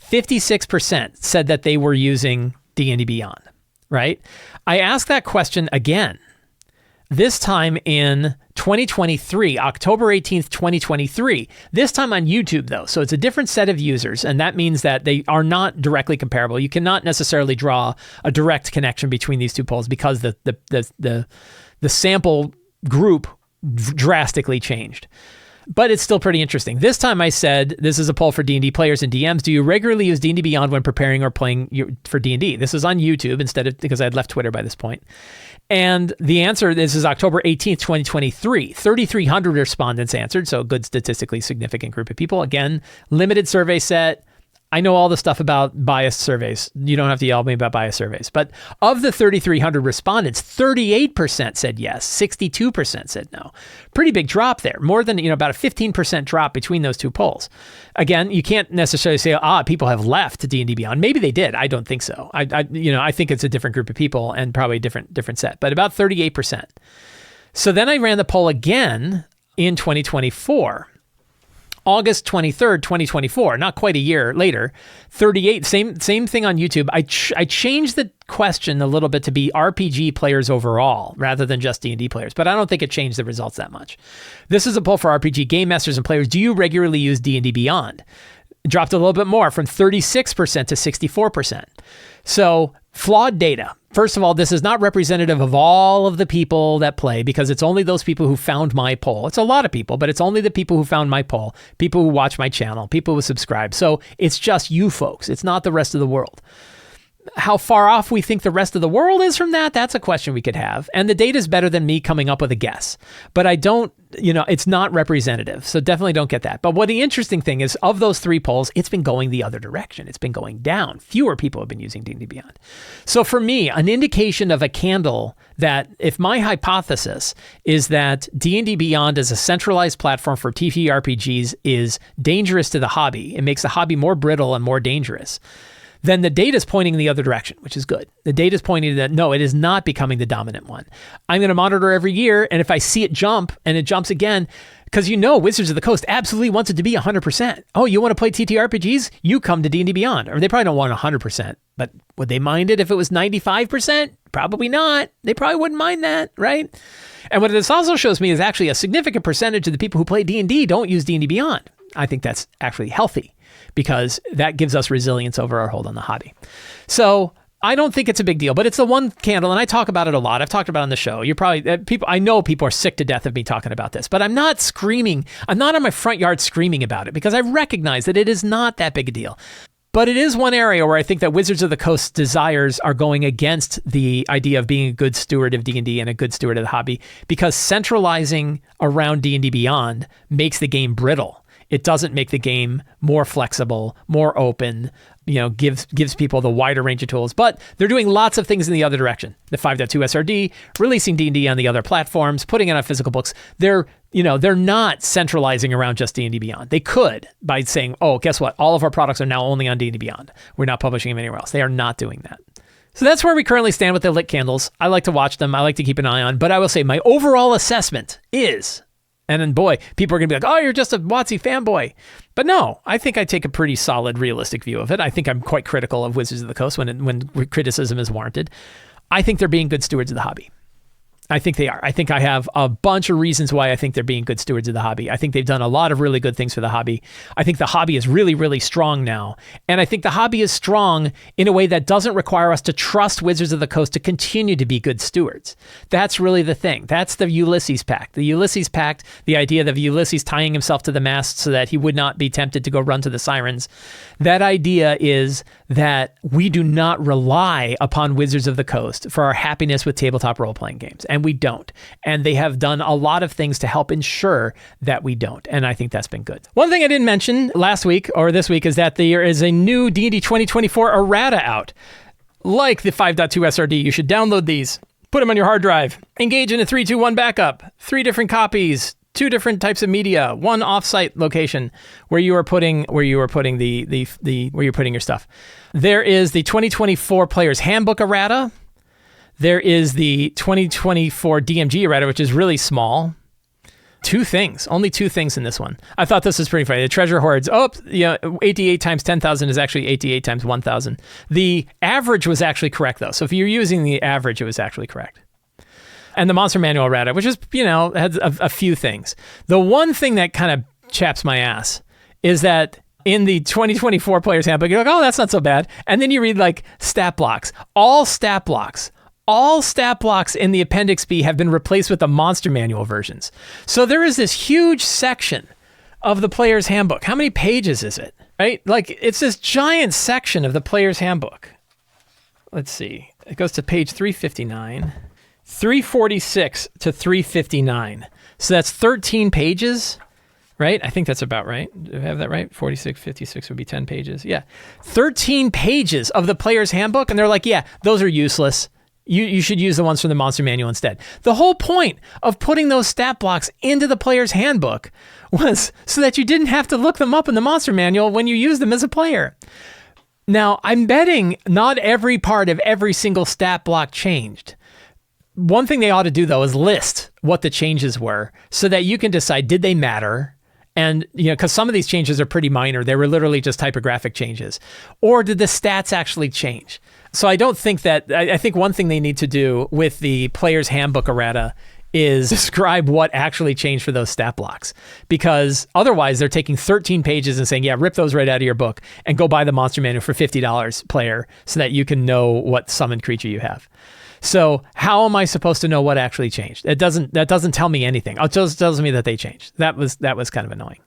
56% said that they were using D&D Beyond, right? I asked that question again, this time in 2023, October 18th, 2023. This time on YouTube, though. So it's a different set of users, and that means that they are not directly comparable. You cannot necessarily draw a direct connection between these two polls because the sample group drastically changed. But it's still pretty interesting. This time I said, this is a poll for D&D players and DMs. Do you regularly use D&D Beyond when preparing or playing for D&D? This is on YouTube instead of, because I had left Twitter by this point. And the answer, this is October 18th, 2023. 3,300 respondents answered, so a good statistically significant group of people. Again, limited survey set. I know all the stuff about biased surveys. You don't have to yell at me about biased surveys. But of the 3,300 respondents, 38% said yes, 62% said no. Pretty big drop there. More than, about a 15% drop between those two polls. Again, you can't necessarily say, people have left D&D Beyond. Maybe they did. I don't think so. I think it's a different group of people and probably a different set, but about 38%. So then I ran the poll again in 2024. August 23rd, 2024, not quite a year later, 38, same thing on YouTube. I changed the question a little bit to be RPG players overall rather than just D&D players, but I don't think it changed the results that much. This is a poll for RPG game masters and players. Do you regularly use D&D Beyond? It dropped a little bit more from 36% to 64%. So flawed data. First of all, this is not representative of all of the people that play because it's only those people who found my poll. It's a lot of people, but it's only the people who found my poll, people who watch my channel, people who subscribe. So it's just you folks. It's not the rest of the world. How far off we think the rest of the world is from that, that's a question we could have. And the data is better than me coming up with a guess. But I don't, it's not representative. So definitely don't get that. But what the interesting thing is, of those 3 polls, it's been going the other direction. It's been going down. Fewer people have been using D&D Beyond. So for me, an indication of a candle that if my hypothesis is that D&D Beyond as a centralized platform for TTRPGs is dangerous to the hobby, it makes the hobby more brittle and more dangerous, then the data is pointing in the other direction, which is good. The data is pointing that, no, it is not becoming the dominant one. I'm going to monitor every year, and if I see it jump, and it jumps again, because Wizards of the Coast absolutely wants it to be 100%. Oh, you want to play TTRPGs? You come to D&D Beyond. Or they probably don't want 100%, but would they mind it if it was 95%? Probably not. They probably wouldn't mind that, right? And what this also shows me is actually a significant percentage of the people who play D&D don't use D&D Beyond. I think that's actually healthy, because that gives us resilience over our hold on the hobby. So I don't think it's a big deal, but it's the one candle, and I talk about it a lot. I've talked about it on the show. I know people are sick to death of me talking about this, but I'm not screaming. I'm not on my front yard screaming about it, because I recognize that it is not that big a deal. But it is one area where I think that Wizards of the Coast's desires are going against the idea of being a good steward of D&D and a good steward of the hobby, because centralizing around D&D Beyond makes the game brittle. It doesn't make the game more flexible, more open, gives people the wider range of tools. But they're doing lots of things in the other direction. The 5.2 SRD, releasing D&D on the other platforms, putting it on physical books. They're not centralizing around just D&D Beyond. They could by saying, oh, guess what? All of our products are now only on D&D Beyond. We're not publishing them anywhere else. They are not doing that. So that's where we currently stand with the lit candles. I like to watch them. I like to keep an eye on. But I will say my overall assessment is... And then, boy, people are going to be like, oh, you're just a WOTC fanboy. But no, I think I take a pretty solid, realistic view of it. I think I'm quite critical of Wizards of the Coast when criticism is warranted. I think they're being good stewards of the hobby. I think they are. I think I have a bunch of reasons why I think they're being good stewards of the hobby. I think they've done a lot of really good things for the hobby. I think the hobby is really, really strong now. And I think the hobby is strong in a way that doesn't require us to trust Wizards of the Coast to continue to be good stewards. That's really the thing. That's the Ulysses Pact. The Ulysses Pact, the idea of Ulysses tying himself to the mast so that he would not be tempted to go run to the sirens. That idea is that we do not rely upon Wizards of the Coast for our happiness with tabletop role-playing games. And we don't. And they have done a lot of things to help ensure that we don't. And I think that's been good. One thing I didn't mention last week or this week is that there is a new D&D 2024 errata out. Like the 5.2 SRD, you should download these, put them on your hard drive, engage in a 3-2-1 backup, 3 different copies, 2 different types of media, 1 off-site location where you are putting your stuff. There is the 2024 Player's Handbook errata. There is the 2024 DMG Errata, which is really small. 2 things, only 2 things in this one. I thought this was pretty funny. The treasure hoards, 88 times 10,000 is actually 88 times 1,000. The average was actually correct though. So if you're using the average, it was actually correct. And the Monster Manual Errata, which is, has a few things. The one thing that kind of chaps my ass is that in the 2024 Player's Handbook, you're like, oh, that's not so bad. And then you read like stat blocks. All stat blocks in the Appendix B have been replaced with the Monster Manual versions. So there is this huge section of the Player's Handbook. How many pages is it? Right? Like, it's this giant section of the Player's Handbook. Let's see. It goes to page 359, 346 to 359. So that's 13 pages, right? I think that's about right. Do I have that right? 46, 56 would be 10 pages. Yeah. 13 pages of the Player's Handbook. And they're like, yeah, those are useless. You should use the ones from the Monster Manual instead. The whole point of putting those stat blocks into the Player's Handbook was so that you didn't have to look them up in the Monster Manual when you use them as a player. Now, I'm betting not every part of every single stat block changed. One thing they ought to do, though, is list what the changes were so that you can decide, did they matter? And, because some of these changes are pretty minor. They were literally just typographic changes. Or did the stats actually change? So I don't think that, I think one thing they need to do with the Player's Handbook errata is describe what actually changed for those stat blocks. Because otherwise they're taking 13 pages and saying, yeah, rip those right out of your book and go buy the Monster Manual for $50 player so that you can know what summoned creature you have. So how am I supposed to know what actually changed? That doesn't tell me anything. It just tells me that they changed. That was kind of annoying.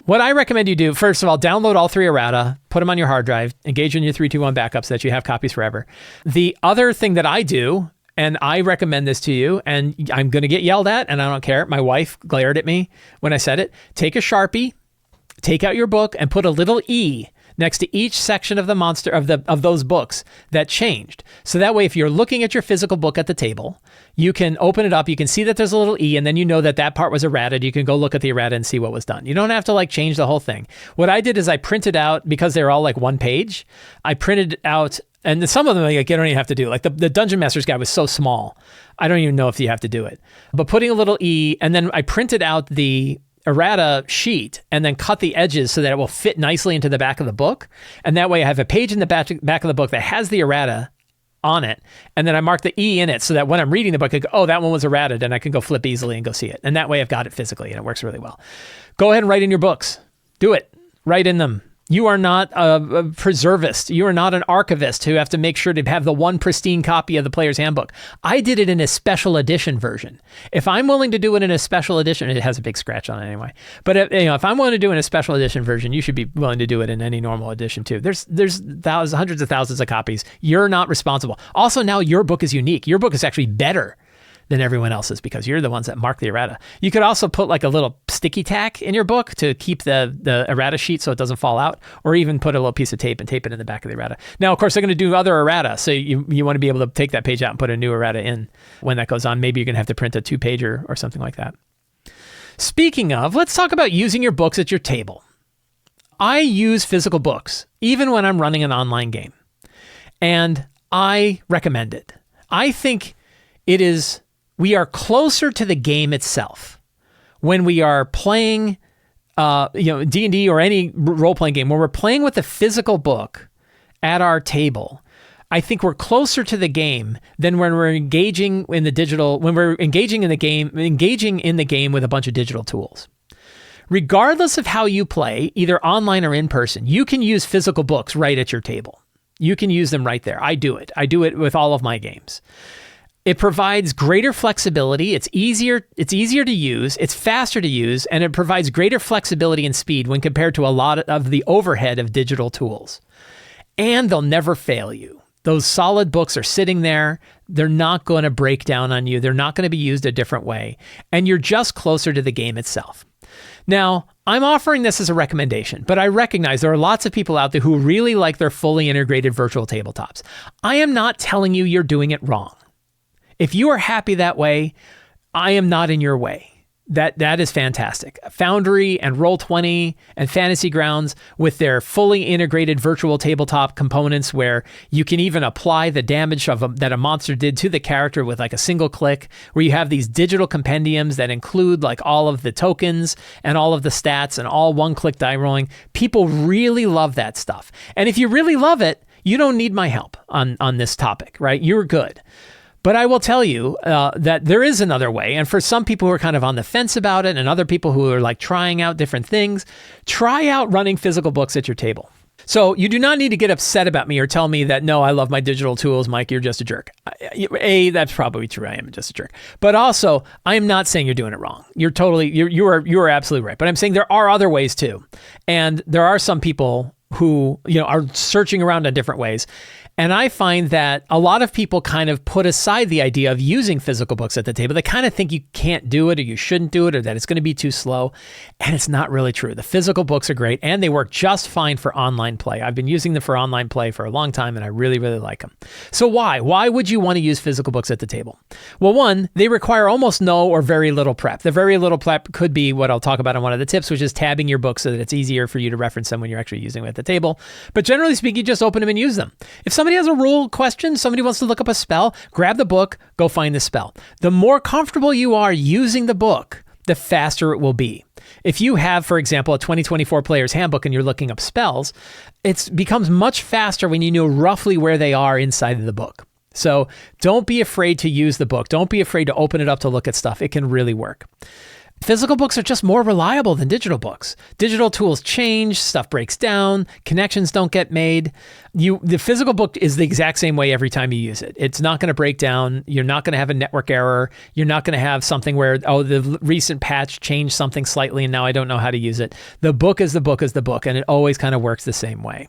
What I recommend you do, first of all, download all 3 errata, put them on your hard drive, engage in your 3-2-1 backup so that you have copies forever. The other thing that I do, and I recommend this to you, and I'm going to get yelled at, and I don't care. My wife glared at me when I said it. Take a Sharpie, take out your book, and put a little E next to each section of the monster of those books that changed. So that way, if you're looking at your physical book at the table, you can open it up, you can see that there's a little E, and then you know that that part was errata. You can go look at the errata and see what was done. You don't have to like change the whole thing. What I did is I printed out, because they're all like one page, I printed out, and some of them like, you don't even have to do. Like the Dungeon Master's Guide was so small, I don't even know if you have to do it. But putting a little E, and then I printed out the errata sheet and then cut the edges so that it will fit nicely into the back of the book. And that way I have a page in the back of the book that has the errata on it. And then I mark the E in it so that when I'm reading the book, I go, oh, that one was errata, and I can go flip easily and go see it. And that way I've got it physically, and it works really well. Go ahead and write in your books. Do it. Write in them. You are not a preservist. You are not an archivist who have to make sure to have the one pristine copy of the player's handbook. I did it in a special edition version. If I'm willing to do it in a special edition, it has a big scratch on it anyway. But if I'm willing to do it in a special edition version, you should be willing to do it in any normal edition too. There's thousands, hundreds of thousands of copies. You're not responsible. Also, now your book is unique. Your book is actually better than everyone else's because you're the ones that mark the errata. You could also put like a little sticky tack in your book to keep the errata sheet so it doesn't fall out, or even put a little piece of tape and tape it in the back of the errata. Now, of course, they're going to do other errata, so you want to be able to take that page out and put a new errata in when that goes on. Maybe you're going to have to print a 2-pager or something like that. Speaking of, let's talk about using your books at your table. I use physical books, even when I'm running an online game, and I recommend it. I think we are closer to the game itself when we are playing, D&D or any role-playing game. When we're playing with a physical book at our table, I think we're closer to the game than when we're engaging in the digital. When we're engaging in the game with a bunch of digital tools. Regardless of how you play, either online or in person, you can use physical books right at your table. You can use them right there. I do it. I do it with all of my games. It provides greater flexibility. It's easier to use. It's faster to use, and it provides greater flexibility and speed when compared to a lot of the overhead of digital tools. And they'll never fail you. Those solid books are sitting there. They're not going to break down on you. They're not going to be used a different way. And you're just closer to the game itself. Now, I'm offering this as a recommendation, but I recognize there are lots of people out there who really like their fully integrated virtual tabletops. I am not telling you you're doing it wrong. If you are happy that way, I am not in your way. That is fantastic. Foundry and Roll20 and Fantasy Grounds with their fully integrated virtual tabletop components where you can even apply the damage that a monster did to the character with like a single click, where you have these digital compendiums that include like all of the tokens and all of the stats and all one-click die rolling. People really love that stuff. And if you really love it, you don't need my help on this topic, right? You're good. But I will tell you that there is another way. And for some people who are kind of on the fence about it and other people who are like trying out different things, try out running physical books at your table. So you do not need to get upset about me or tell me that, no, I love my digital tools, Mike, you're just a jerk. That's probably true. I am just a jerk. But also, I am not saying you're doing it wrong. You are absolutely right. But I'm saying there are other ways too. And there are some people who, are searching around in different ways. And I find that a lot of people kind of put aside the idea of using physical books at the table. They kind of think you can't do it or you shouldn't do it or that it's going to be too slow. And it's not really true. The physical books are great and they work just fine for online play. I've been using them for online play for a long time and I really, really like them. So why? Why would you want to use physical books at the table? Well, one, they require almost no or very little prep. The very little prep could be what I'll talk about in one of the tips, which is tabbing your books so that it's easier for you to reference them when you're actually using them at the table. But generally speaking, just open them and use them. If somebody has a rule question, somebody wants to look up a spell, grab the book, go find the spell. The more comfortable you are using the book, the faster it will be. If you have, for example, a 2024 player's handbook and you're looking up spells, it becomes much faster when you know roughly where they are inside of the book. So don't be afraid to use the book. Don't be afraid to open it up to look at stuff. It can really work. Physical books are just more reliable than digital books. Digital tools change, stuff breaks down, connections don't get made. The physical book is the exact same way every time you use it. It's not going to break down. You're not going to have a network error. You're not going to have something where, the recent patch changed something slightly and now I don't know how to use it. The book is the book is the book, and it always kind of works the same way.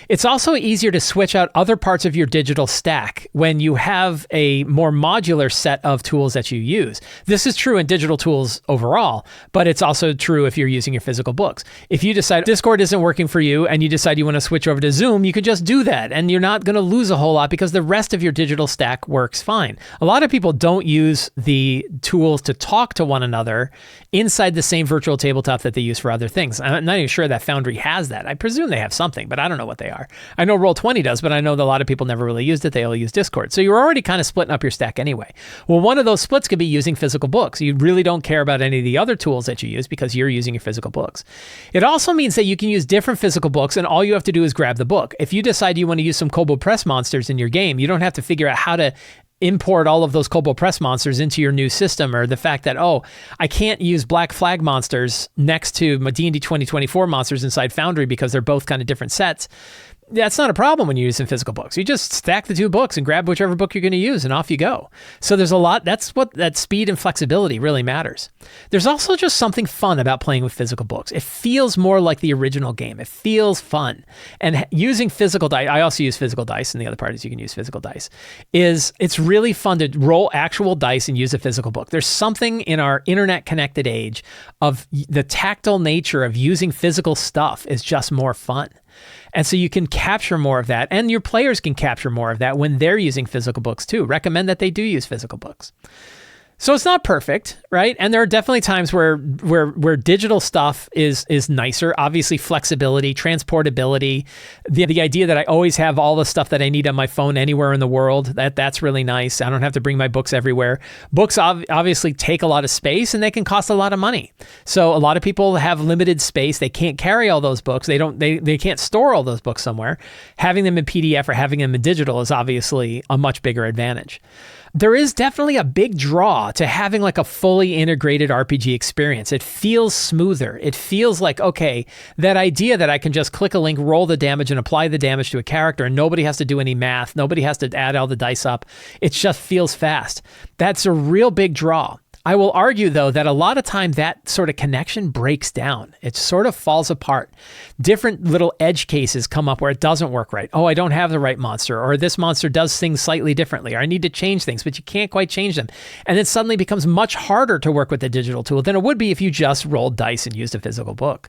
It's also easier to switch out other parts of your digital stack when you have a more modular set of tools that you use. This is true in digital tools overall, but it's also true if you're using your physical books. If you decide Discord isn't working for you and you decide you want to switch over to Zoom, you can just do that, and you're not going to lose a whole lot because the rest of your digital stack works fine. A lot of people don't use the tools to talk to one another inside the same virtual tabletop that they use for other things. I'm not even sure that Foundry has that. I presume they have something, but I don't know what they are. I know Roll20 does, but I know that a lot of people never really used it. They all use Discord. So you're already kind of splitting up your stack anyway. Well, one of those splits could be using physical books. You really don't care about any of the other tools that you use because you're using your physical books. It also means that you can use different physical books, and all you have to do is grab the book. If you decide you want to use some Kobold Press monsters in your game, you don't have to figure out how to import all of those Kobold Press monsters into your new system, or the fact that, I can't use Black Flag monsters next to my D&D 2024 monsters inside Foundry because they're both kind of different sets. That's not a problem when you're using physical books. You just stack the two books and grab whichever book you're going to use, and off you go. So there's a lot. That's what that speed and flexibility really matters. There's also just something fun about playing with physical books. It feels more like the original game. It feels fun. And using physical dice, I also use physical dice, and the other part is you can use physical dice, it's really fun to roll actual dice and use a physical book. There's something in our internet-connected age of the tactile nature of using physical stuff is just more fun. And so you can capture more of that, and your players can capture more of that when they're using physical books too. Recommend that they do use physical books. So it's not perfect, right? And there are definitely times where digital stuff is nicer. Obviously, flexibility, transportability, the idea that I always have all the stuff that I need on my phone anywhere in the world, that's really nice. I don't have to bring my books everywhere. Books obviously take a lot of space, and they can cost a lot of money. So a lot of people have limited space. They can't carry all those books. They can't store all those books somewhere. Having them in PDF or having them in digital is obviously a much bigger advantage. There is definitely a big draw to having like a fully integrated RPG experience. It feels smoother. It feels like, okay, that idea that I can just click a link, roll the damage, and apply the damage to a character, and nobody has to do any math. Nobody has to add all the dice up. It just feels fast. That's a real big draw. I will argue, though, that a lot of time that sort of connection breaks down. It sort of falls apart. Different little edge cases come up where it doesn't work right. I don't have the right monster, or this monster does things slightly differently, or I need to change things, but you can't quite change them. And it suddenly becomes much harder to work with the digital tool than it would be if you just rolled dice and used a physical book.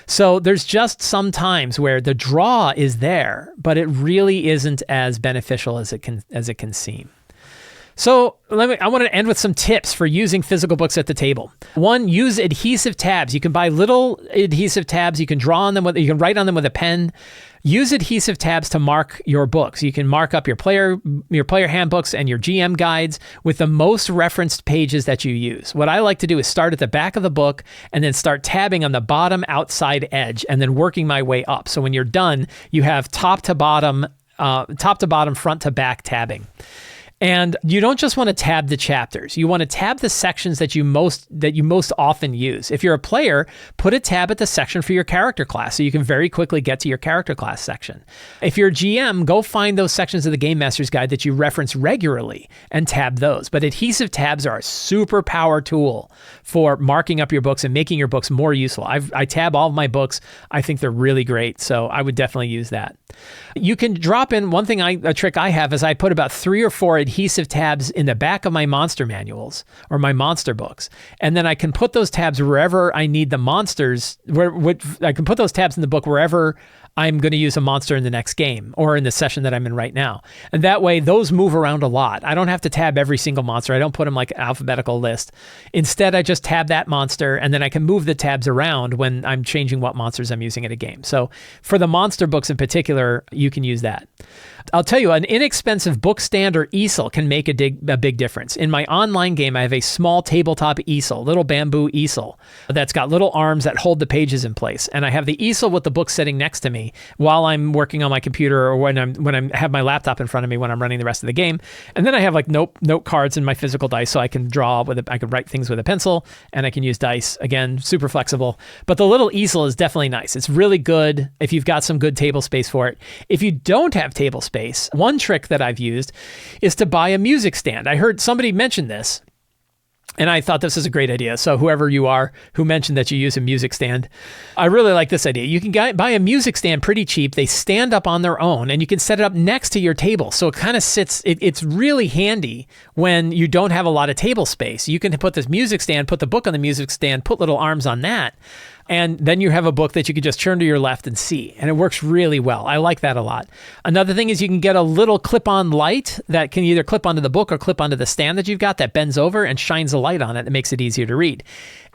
So there's just some times where the draw is there, but it really isn't as beneficial as it can seem. So I want to end with some tips for using physical books at the table. One, use adhesive tabs. You can buy little adhesive tabs. You can draw on them. You can write on them with a pen. Use adhesive tabs to mark your books. You can mark up your player handbooks and your GM guides with the most referenced pages that you use. What I like to do is start at the back of the book and then start tabbing on the bottom outside edge and then working my way up. So when you're done, you have top to bottom, front to back tabbing. And you don't just want to tab the chapters. You want to tab the sections that you most often use. If you're a player, put a tab at the section for your character class so you can very quickly get to your character class section. If you're a GM, go find those sections of the Game Master's Guide that you reference regularly and tab those. But adhesive tabs are a super power tool for marking up your books and making your books more useful. I tab all of my books. I think they're really great, so I would definitely use that. You can drop in, a trick I have is I put about 3 or 4 adhesive tabs in the back of my monster manuals or my monster books. And then I can put those tabs wherever I need the monsters, I can put those tabs in the book wherever I'm going to use a monster in the next game or in the session that I'm in right now. And that way, those move around a lot. I don't have to tab every single monster. I don't put them like alphabetical list. Instead, I just tab that monster, and then I can move the tabs around when I'm changing what monsters I'm using in a game. So for the monster books in particular, you can use that. I'll tell you, an inexpensive book stand or easel can make a big difference. In my online game, I have a small tabletop easel, little bamboo easel that's got little arms that hold the pages in place. And I have the easel with the book sitting next to me while I'm working on my computer or when I have my laptop in front of me when I'm running the rest of the game. And then I have like note cards in my physical dice, so I can draw I can write things with a pencil, and I can use dice. Again, super flexible. But the little easel is definitely nice. It's really good if you've got some good table space for it. If you don't have table space, one trick that I've used is to buy a music stand. I heard somebody mention this, and I thought this is a great idea. So whoever you are who mentioned that you use a music stand, I really like this idea. You can buy a music stand pretty cheap. They stand up on their own, and you can set it up next to your table. So it kind of sits, it's really handy when you don't have a lot of table space. You can put this music stand, put the book on the music stand, put little arms on that, and then you have a book that you can just turn to your left and see. And it works really well. I like that a lot. Another thing is you can get a little clip-on light that can either clip onto the book or clip onto the stand that you've got that bends over and shines a light on it that makes it easier to read.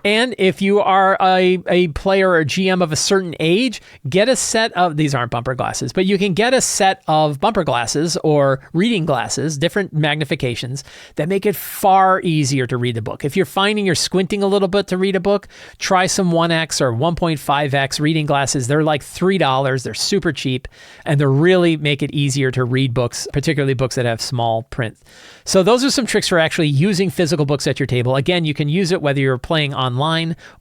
And if you are a player or a GM of a certain age, get a set of, these aren't bumper glasses, but you can get a set of bumper glasses or reading glasses, different magnifications that make it far easier to read the book. If you're finding you're squinting a little bit to read a book, try some 1X or 1.5X reading glasses. They're like $3. They're super cheap, and they really make it easier to read books, particularly books that have small print. So those are some tricks for actually using physical books at your table. Again, you can use it whether you're playing online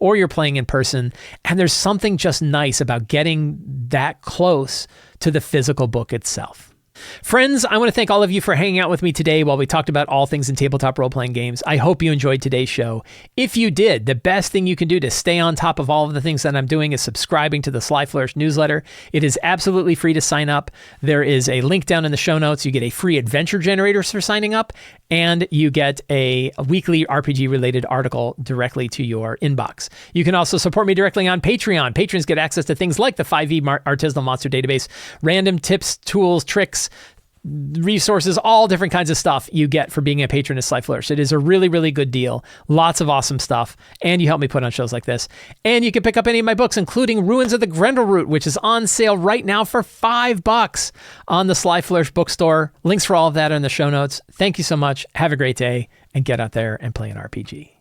or you're playing in person. And there's something just nice about getting that close to the physical book itself. Friends, I want to thank all of you for hanging out with me today while we talked about all things in tabletop role-playing games. I hope you enjoyed today's show. If you did, the best thing you can do to stay on top of all of the things that I'm doing is subscribing to the Sly Flourish newsletter. It is absolutely free to sign up. There is a link down in the show notes. You get a free adventure generator for signing up, and you get a weekly RPG-related article directly to your inbox. You can also support me directly on Patreon. Patrons get access to things like the 5e Artisanal Monster Database, random tips, tools, tricks, resources, all different kinds of stuff you get for being a patron of Sly Flourish. It is a really, really good deal. Lots of awesome stuff. And you help me put on shows like this. And you can pick up any of my books, including Ruins of the Grendleroot, which is on sale right now for $5 on the Sly Flourish bookstore. Links for all of that are in the show notes. Thank you so much. Have a great day, and get out there and play an RPG.